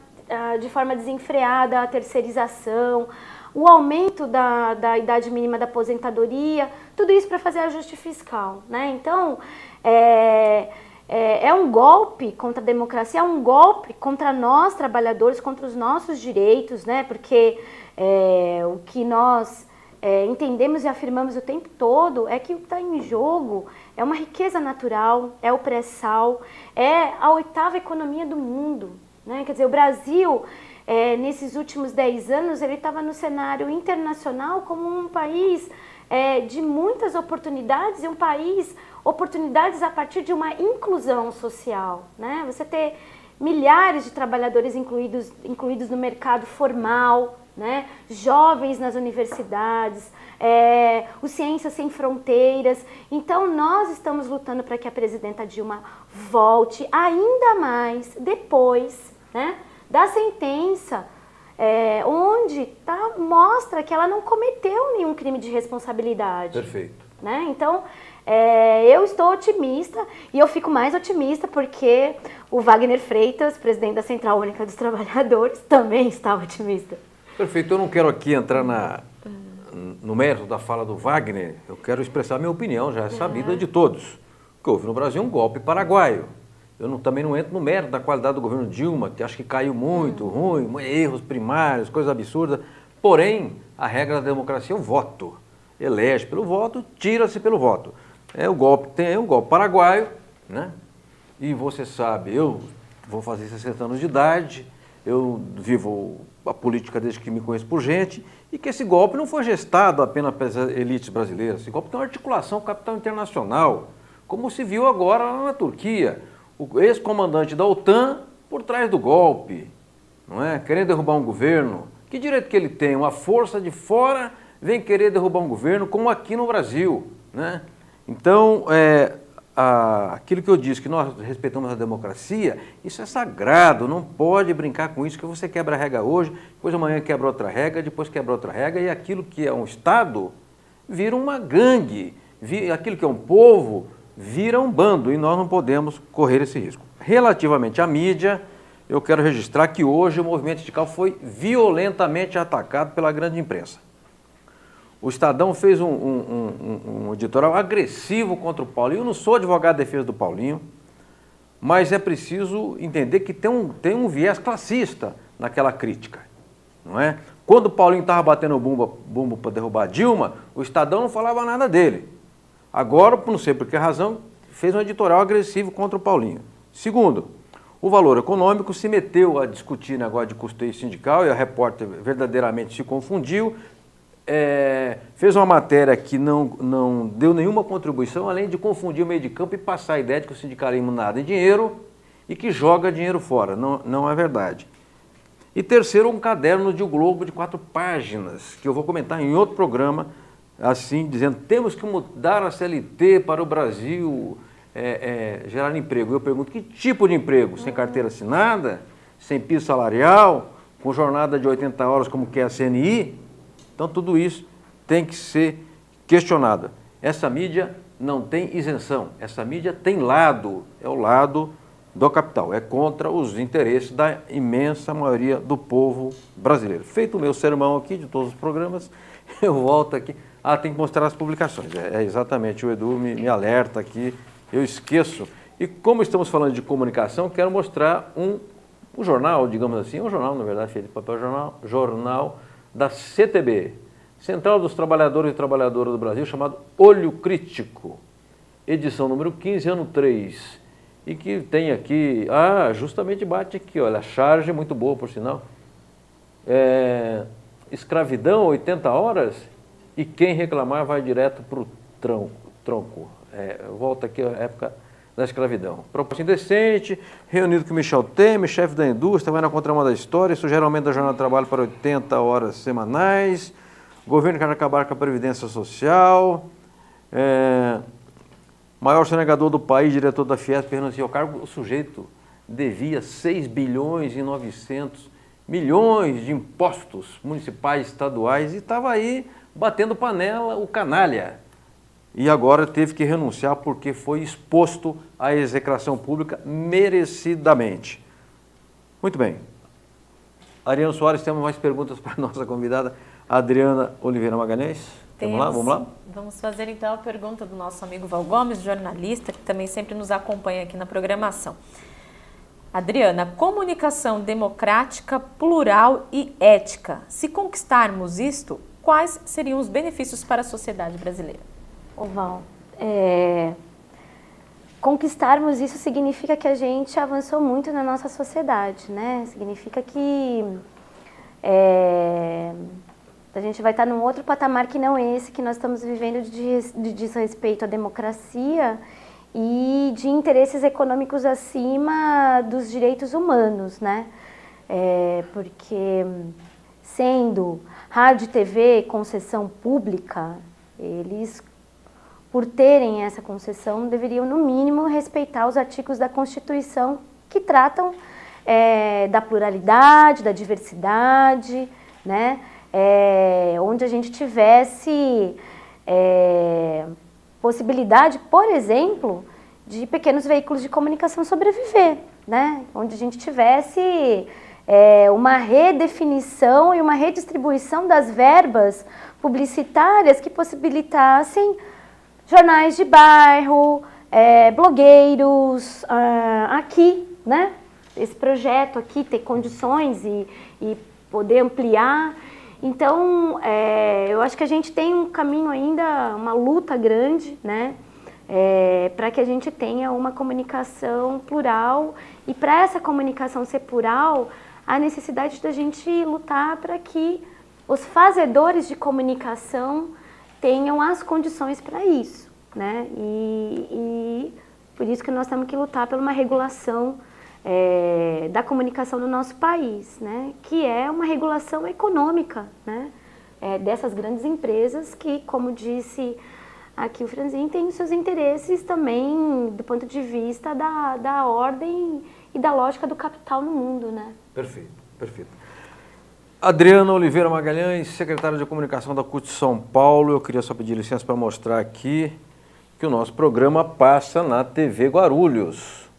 de forma desenfreada a terceirização, o aumento da idade mínima da aposentadoria, tudo isso para fazer ajuste fiscal, né? Então, é um golpe contra a democracia, é um golpe contra nós trabalhadores, contra os nossos direitos, né? Porque o que nós entendemos e afirmamos o tempo todo é que o que está em jogo é uma riqueza natural, é o pré-sal, é a 8ª economia do mundo, né? Quer dizer, o Brasil, nesses últimos 10 anos, ele estava no cenário internacional como um país de muitas oportunidades e um país, oportunidades a partir de uma inclusão social, né? Você ter milhares de trabalhadores incluídos no mercado formal, né? Jovens nas universidades, o Ciências Sem Fronteiras. Então, nós estamos lutando para que a presidenta Dilma volte ainda mais depois, né, da sentença, onde mostra que ela não cometeu nenhum crime de responsabilidade. Perfeito. Né? Então, eu estou otimista e eu fico mais otimista porque o Wagner Freitas, presidente da Central Única dos Trabalhadores, também está otimista. Perfeito, eu não quero aqui entrar no mérito da fala do Wagner, eu quero expressar minha opinião, já é sabida de todos. O que houve no Brasil é um golpe paraguaio. Eu também não entro no mérito da qualidade do governo Dilma, que acho que caiu muito, ruim, erros primários, coisas absurdas. Porém, a regra da democracia é o voto. Elege pelo voto, tira-se pelo voto. É um golpe paraguaio, né? E você sabe, eu vou fazer 60 anos de idade, eu vivo a política desde que me conheço por gente, e que esse golpe não foi gestado apenas pelas elites brasileiras. Esse golpe tem uma articulação com o capital internacional, como se viu agora lá na Turquia. O ex-comandante da OTAN por trás do golpe, não é? Querendo derrubar um governo. Que direito que ele tem? Uma força de fora vem querer derrubar um governo, como aqui no Brasil, né? Então, aquilo que eu disse, que nós respeitamos a democracia, isso é sagrado, não pode brincar com isso, que você quebra a regra hoje, depois amanhã quebra outra regra, depois quebra outra regra, e aquilo que é um Estado vira uma gangue, aquilo que é um povo vira um bando, e nós não podemos correr esse risco. Relativamente à mídia, eu quero registrar que hoje o movimento sindical foi violentamente atacado pela grande imprensa. O Estadão fez um editorial agressivo contra o Paulinho. Eu não sou advogado de defesa do Paulinho, mas é preciso entender que tem um viés classista naquela crítica, não é? Quando o Paulinho estava batendo bumbo para derrubar Dilma, o Estadão não falava nada dele. Agora, não sei por que razão, fez um editorial agressivo contra o Paulinho. Segundo, o Valor Econômico se meteu a discutir negócio de custeio sindical e a repórter verdadeiramente se confundiu. Fez uma matéria que não deu nenhuma contribuição, além de confundir o meio de campo e passar a ideia de que o sindicalismo nada em dinheiro e que joga dinheiro fora. Não é verdade. E terceiro, um caderno de O Globo de 4 páginas, que eu vou comentar em outro programa, assim, dizendo, temos que mudar a CLT para o Brasil gerar emprego. Eu pergunto, que tipo de emprego? Sem carteira assinada? Sem piso salarial? Com jornada de 80 horas como que é a CNI? Então, tudo isso tem que ser questionado. Essa mídia não tem isenção, essa mídia tem lado, é o lado do capital, é contra os interesses da imensa maioria do povo brasileiro. Feito o meu sermão aqui, de todos os programas, eu volto aqui. Tem que mostrar as publicações. Exatamente, o Edu me alerta aqui, eu esqueço. E como estamos falando de comunicação, quero mostrar um jornal, digamos assim, um jornal, na verdade, feito de papel jornal da CTB, Central dos Trabalhadores e Trabalhadoras do Brasil, chamado Olho Crítico, edição número 15, ano 3, e que tem aqui, justamente bate aqui, olha, a charge muito boa, por sinal, escravidão, 80 horas, e quem reclamar vai direto para o tronco. Volta aqui a época da escravidão. Proposta indecente, reunido com Michel Temer, chefe da indústria, vai na contramão da história, sugere aumento da jornada de trabalho para 80 horas semanais, governo quer acabar com a Previdência Social, maior sonegador do país, diretor da Fiesp, renunciou ao cargo, o sujeito devia 6 bilhões e 900 milhões de impostos municipais, estaduais, e estava aí batendo panela, o canalha. E agora teve que renunciar porque foi exposto à execração pública merecidamente. Muito bem. Ariano Soares, temos mais perguntas para a nossa convidada Adriana Oliveira Magalhães? Vamos lá? Vamos fazer então a pergunta do nosso amigo Val Gomes, jornalista, que também sempre nos acompanha aqui na programação. Adriana, comunicação democrática, plural e ética. Se conquistarmos isto, quais seriam os benefícios para a sociedade brasileira? Val, conquistarmos isso significa que a gente avançou muito na nossa sociedade, né? Significa que a gente vai estar num outro patamar que não esse que nós estamos vivendo de desrespeito à democracia e de interesses econômicos acima dos direitos humanos, né? Porque sendo rádio e TV concessão pública, eles, por terem essa concessão, deveriam, no mínimo, respeitar os artigos da Constituição que tratam da pluralidade, da diversidade, né? Onde a gente tivesse possibilidade, por exemplo, de pequenos veículos de comunicação sobreviver, né? Onde a gente tivesse uma redefinição e uma redistribuição das verbas publicitárias que possibilitassem jornais de bairro, blogueiros, aqui, né? Esse projeto aqui ter condições e poder ampliar. Então, eu acho que a gente tem um caminho ainda, uma luta grande, né? Para que a gente tenha uma comunicação plural, e para essa comunicação ser plural, há necessidade da gente lutar para que os fazedores de comunicação tenham as condições para isso, né? E por isso que nós temos que lutar por uma regulação da comunicação no nosso país, né? Que é uma regulação econômica, né? Dessas grandes empresas que, como disse aqui o Franzin tem os seus interesses também do ponto de vista da ordem e da lógica do capital no mundo, né? Perfeito, perfeito. Adriana Oliveira Magalhães, secretária de Comunicação da CUT São Paulo. Eu queria só pedir licença para mostrar aqui que o nosso programa passa na TV Guarulhos,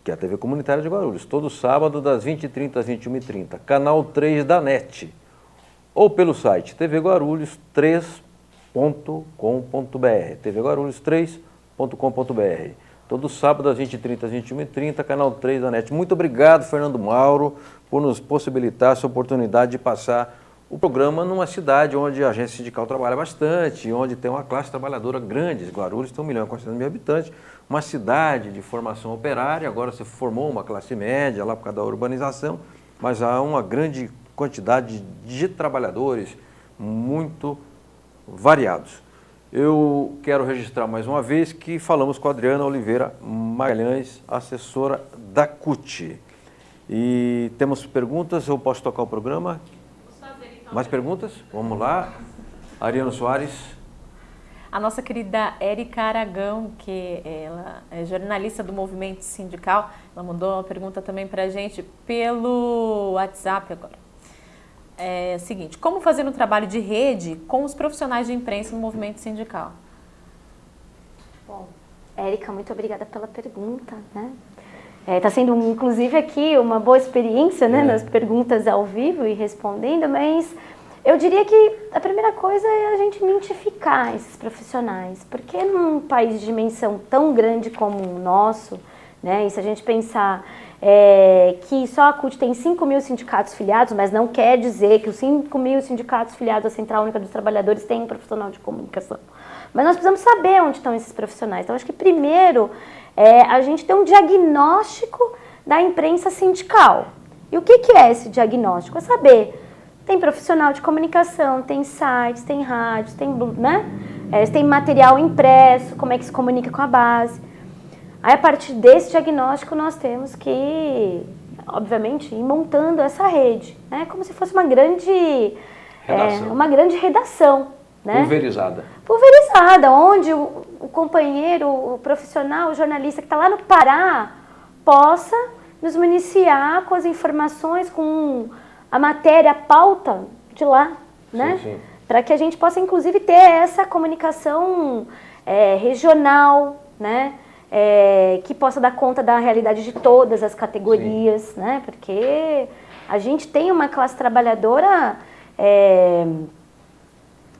que é a TV comunitária de Guarulhos, todo sábado das 20h30 às 21h30, canal 3 da NET, ou pelo site tvguarulhos3.com.br, tvguarulhos3.com.br, todo sábado às 20h30 às 21h30, canal 3 da NET. Muito obrigado, Fernando Mauro, por nos possibilitar essa oportunidade de passar o programa numa cidade onde a agência sindical trabalha bastante, onde tem uma classe trabalhadora grande. Guarulhos tem 1.400.000 habitantes, uma cidade de formação operária, agora se formou uma classe média lá por causa da urbanização, mas há uma grande quantidade de trabalhadores muito variados. Eu quero registrar mais uma vez que falamos com a Adriana Oliveira Magalhães, assessora da CUT. E temos perguntas, eu posso tocar o programa? Mais perguntas? Vamos lá. Ariano Soares. A nossa querida Érica Aragão, que ela é jornalista do movimento sindical, ela mandou uma pergunta também para a gente pelo WhatsApp agora. É o seguinte: como fazer um trabalho de rede com os profissionais de imprensa no movimento sindical? Bom, Érica, muito obrigada pela pergunta, né? Está sendo, inclusive, aqui uma boa experiência, né, nas perguntas ao vivo e respondendo, mas eu diria que a primeira coisa é a gente identificar esses profissionais, porque num país de dimensão tão grande como o nosso, né, e se a gente pensar que só a CUT tem 5.000 sindicatos filiados, mas não quer dizer que os 5.000 sindicatos filiados à Central Única dos Trabalhadores têm um profissional de comunicação. Mas nós precisamos saber onde estão esses profissionais. Então, acho que primeiro a gente tem um diagnóstico da imprensa sindical. E o que é esse diagnóstico? É saber, tem profissional de comunicação, tem sites, tem rádios, tem, né? Tem material impresso, como é que se comunica com a base. Aí, a partir desse diagnóstico, nós temos que, obviamente, ir montando essa rede, né? Como se fosse uma grande redação. Né? Pulverizada, onde o companheiro, o profissional, o jornalista que está lá no Pará possa nos municiar com as informações, com a matéria, a pauta de lá, né? Para que a gente possa, inclusive, ter essa comunicação regional, né? Que possa dar conta da realidade de todas as categorias, né? Porque a gente tem uma classe trabalhadora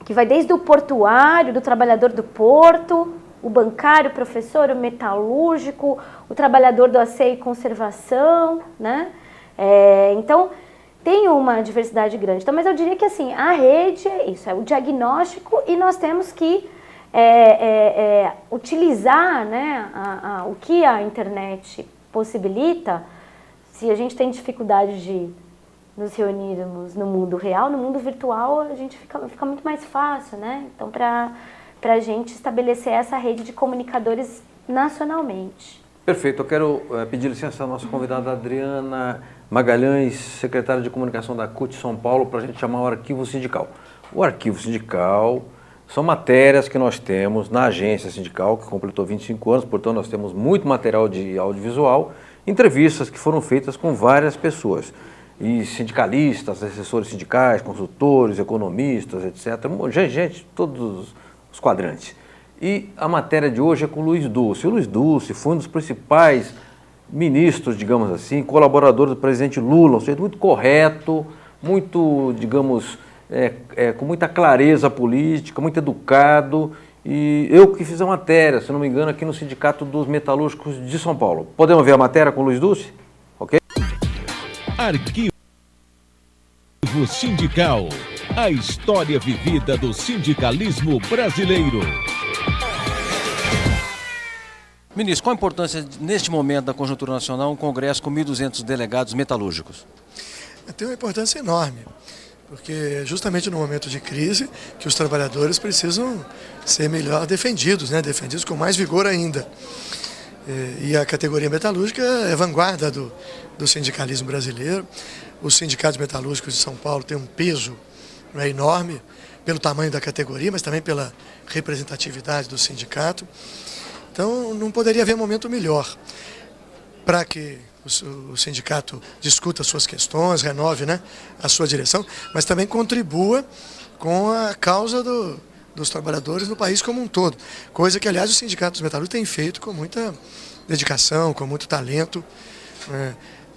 que vai desde o portuário, do trabalhador do porto, o bancário, o professor, o metalúrgico, o trabalhador do asseio e conservação, né? Então, tem uma diversidade grande. Então, mas eu diria que assim, a rede é isso, é o diagnóstico, e nós temos que utilizar, né, o que a internet possibilita. Se a gente tem dificuldade de nos reunirmos no mundo real, no mundo virtual a gente fica muito mais fácil, né? Então, para a gente estabelecer essa rede de comunicadores nacionalmente. Perfeito. Eu quero pedir licença à nossa convidada Adriana Magalhães, secretária de Comunicação da CUT São Paulo, para a gente chamar o Arquivo Sindical. O Arquivo Sindical são matérias que nós temos na agência sindical, que completou 25 anos, portanto nós temos muito material de audiovisual, entrevistas que foram feitas com várias pessoas. E sindicalistas, assessores sindicais, consultores, economistas, etc. Gente, todos os quadrantes. E a matéria de hoje é com o Luiz Dulce. O Luiz Dulce foi um dos principais ministros, digamos assim, colaborador do presidente Lula, um sujeito muito correto, muito, digamos, com muita clareza política, muito educado. E eu que fiz a matéria, se não me engano, aqui no Sindicato dos Metalúrgicos de São Paulo. Podemos ver a matéria com o Luiz Dulce? Ok? Arquivo Sindical. A história vivida do sindicalismo brasileiro. Ministro, qual a importância, neste momento da conjuntura nacional, um congresso com 1.200 delegados metalúrgicos? Tem uma importância enorme, porque é justamente no momento de crise que os trabalhadores precisam ser melhor defendidos, né? Defendidos com mais vigor ainda. E a categoria metalúrgica é vanguarda do sindicalismo brasileiro. Os sindicatos metalúrgicos de São Paulo têm um peso enorme, pelo tamanho da categoria, mas também pela representatividade do sindicato. Então, não poderia haver momento melhor para que o sindicato discuta suas questões, renove, né, a sua direção, mas também contribua com a causa dos trabalhadores no país como um todo. Coisa que, aliás, o Sindicato dos Metalúrgicos tem feito com muita dedicação, com muito talento.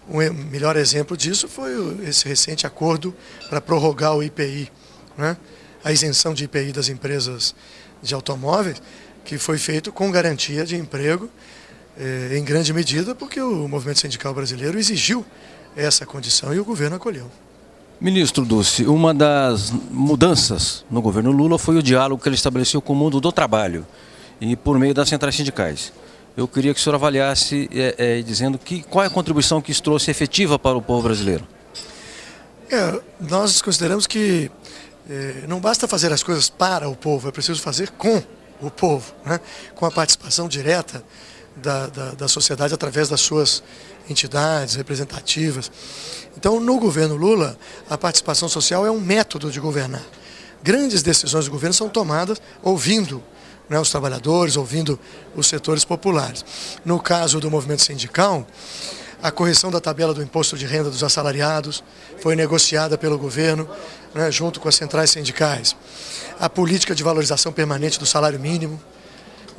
O melhor exemplo disso foi esse recente acordo para prorrogar o IPI, né, a isenção de IPI das empresas de automóveis, que foi feito com garantia de emprego, em grande medida porque o movimento sindical brasileiro exigiu essa condição e o governo acolheu. Ministro Dulce, uma das mudanças no governo Lula foi o diálogo que ele estabeleceu com o mundo do trabalho e por meio das centrais sindicais. Eu queria que o senhor avaliasse dizendo qual é a contribuição que isso trouxe efetiva para o povo brasileiro. Nós consideramos que não basta fazer as coisas para o povo, é preciso fazer com o povo, né? Com a participação direta da sociedade através das suas entidades representativas. Então, no governo Lula, a participação social é um método de governar. Grandes decisões do governo são tomadas ouvindo, né, os trabalhadores, ouvindo os setores populares. No caso do movimento sindical, a correção da tabela do imposto de renda dos assalariados foi negociada pelo governo, né, junto com as centrais sindicais. A política de valorização permanente do salário mínimo.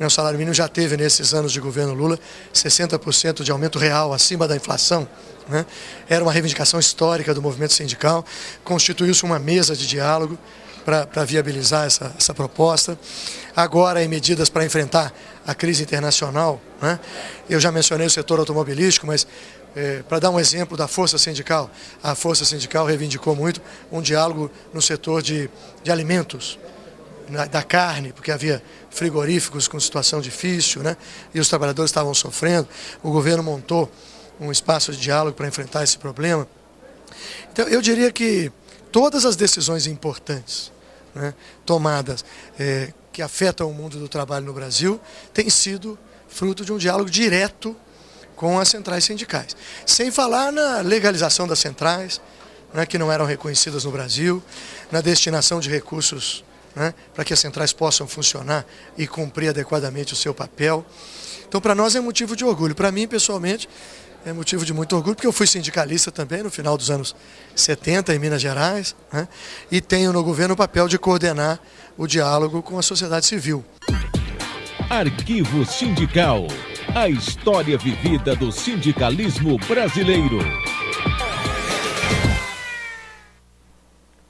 O salário mínimo já teve, nesses anos de governo Lula, 60% de aumento real acima da inflação, né? Era uma reivindicação histórica do movimento sindical. Constituiu-se uma mesa de diálogo para viabilizar essa proposta. Agora, em medidas para enfrentar a crise internacional, né? Eu já mencionei o setor automobilístico, mas para dar um exemplo da força sindical, a força sindical reivindicou muito um diálogo no setor de alimentos, da carne, porque havia frigoríficos com situação difícil, né? E os trabalhadores estavam sofrendo. O governo montou um espaço de diálogo para enfrentar esse problema. Então, eu diria que todas as decisões importantes, né, tomadas que afetam o mundo do trabalho no Brasil têm sido fruto de um diálogo direto com as centrais sindicais. Sem falar na legalização das centrais, né, que não eram reconhecidas no Brasil, na destinação de recursos, né, para que as centrais possam funcionar e cumprir adequadamente o seu papel. Então, para nós é motivo de orgulho. Para mim, pessoalmente, é motivo de muito orgulho, porque eu fui sindicalista também no final dos anos 70 em Minas Gerais, né, e tenho no governo o papel de coordenar o diálogo com a sociedade civil. Arquivo Sindical. A história vivida do sindicalismo brasileiro.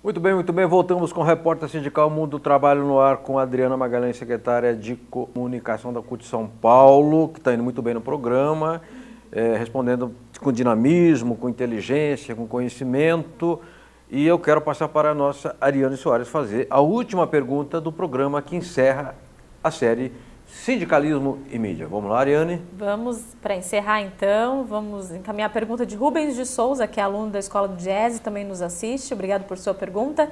Muito bem, voltamos com o Repórter Sindical Mundo do Trabalho no ar com a Adriana Magalhães, secretária de Comunicação da CUT São Paulo, que está indo muito bem no programa, respondendo com dinamismo, com inteligência, com conhecimento. E eu quero passar para a nossa Ariane Soares fazer a última pergunta do programa que encerra a série Sindicalismo e Mídia. Vamos lá, Ariane? Vamos, para encerrar então, vamos encaminhar a pergunta de Rubens de Souza, que é aluno da Escola do Jazz e também nos assiste. Obrigado por sua pergunta.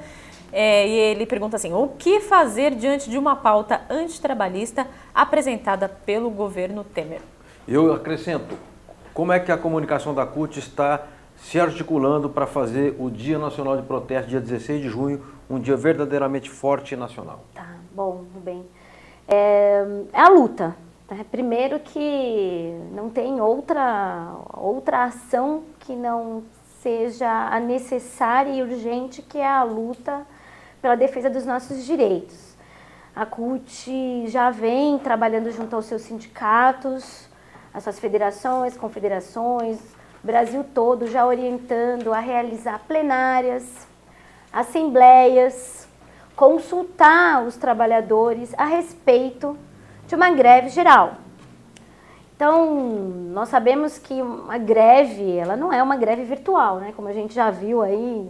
E ele pergunta assim: o que fazer diante de uma pauta antitrabalhista apresentada pelo governo Temer? Eu acrescento, como é que a comunicação da CUT está se articulando para fazer o Dia Nacional de Protesto, dia 16 de junho, um dia verdadeiramente forte e nacional? Tá, bom, bem. É a luta. Né? Primeiro que não tem outra ação que não seja a necessária e urgente, que é a luta pela defesa dos nossos direitos. A CUT já vem trabalhando junto aos seus sindicatos, as suas federações, confederações, Brasil todo já orientando a realizar plenárias, assembleias, consultar os trabalhadores a respeito de uma greve geral. Então, nós sabemos que uma greve, ela não é uma greve virtual, né? Como a gente já viu aí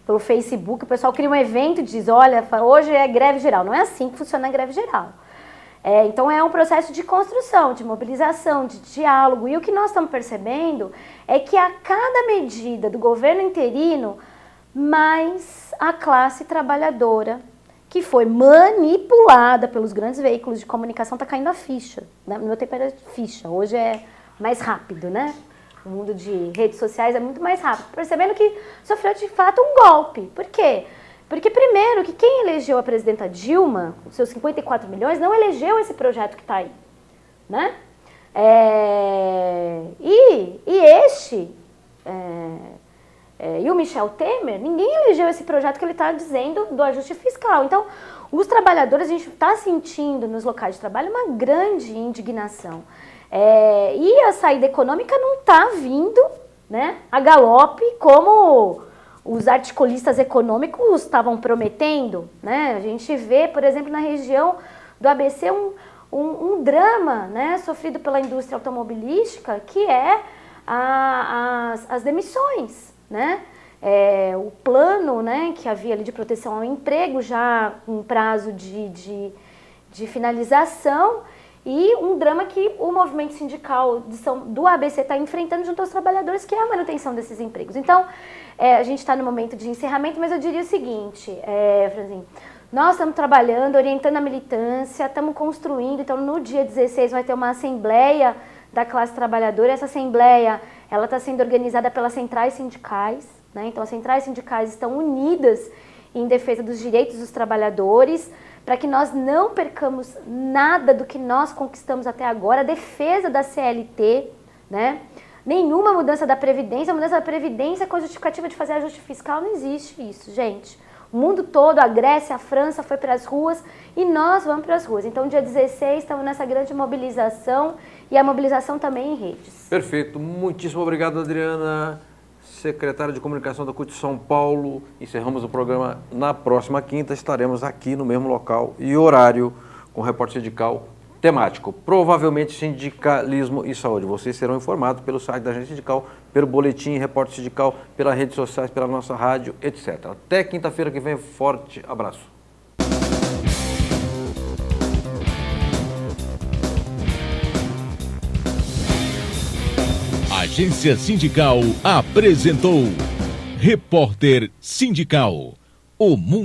pelo Facebook, o pessoal cria um evento e diz, olha, hoje é greve geral. Não é assim que funciona a greve geral. Então, é um processo de construção, de mobilização, de diálogo. E o que nós estamos percebendo é que a cada medida do governo interino, mais a classe trabalhadora, que foi manipulada pelos grandes veículos de comunicação, está caindo a ficha. No meu tempo era ficha, hoje é mais rápido, né? O mundo de redes sociais é muito mais rápido. Percebendo que sofreu de fato um golpe. Por quê? Porque, primeiro, que quem elegeu a presidenta Dilma, os seus 54 milhões, não elegeu esse projeto que está aí, né? E o Michel Temer, ninguém elegeu esse projeto que ele está dizendo do ajuste fiscal. Então, os trabalhadores, a gente está sentindo nos locais de trabalho uma grande indignação. E a saída econômica não está vindo, né, a galope como os articulistas econômicos estavam prometendo, né? A gente vê, por exemplo, na região do ABC um drama, né, sofrido pela indústria automobilística, que é as demissões, né? O plano, né, que havia ali de proteção ao emprego já com prazo de finalização, e um drama que o movimento sindical do ABC está enfrentando junto aos trabalhadores, que é a manutenção desses empregos. Então, a gente está no momento de encerramento, mas eu diria o seguinte, Franzinho, nós estamos trabalhando, orientando a militância, estamos construindo, então no dia 16 vai ter uma assembleia da classe trabalhadora. Essa assembleia ela está sendo organizada pelas centrais sindicais, né? Então as centrais sindicais estão unidas em defesa dos direitos dos trabalhadores, para que nós não percamos nada do que nós conquistamos até agora, a defesa da CLT, né? Nenhuma mudança da Previdência, a mudança da Previdência com a justificativa de fazer ajuste fiscal, não existe isso, gente. O mundo todo, a Grécia, a França foi para as ruas e nós vamos para as ruas. Então, dia 16, estamos nessa grande mobilização e a mobilização também em redes. Perfeito. Muitíssimo obrigado, Adriana, secretária de Comunicação da CUT São Paulo. Encerramos o programa na próxima quinta. Estaremos aqui no mesmo local e horário com o repórter sindical temático, provavelmente sindicalismo e saúde. Vocês serão informados pelo site da Agência Sindical, pelo boletim, repórter sindical, pelas redes sociais, pela nossa rádio, etc. Até quinta-feira que vem, forte abraço. Agência Sindical apresentou Repórter Sindical. O mundo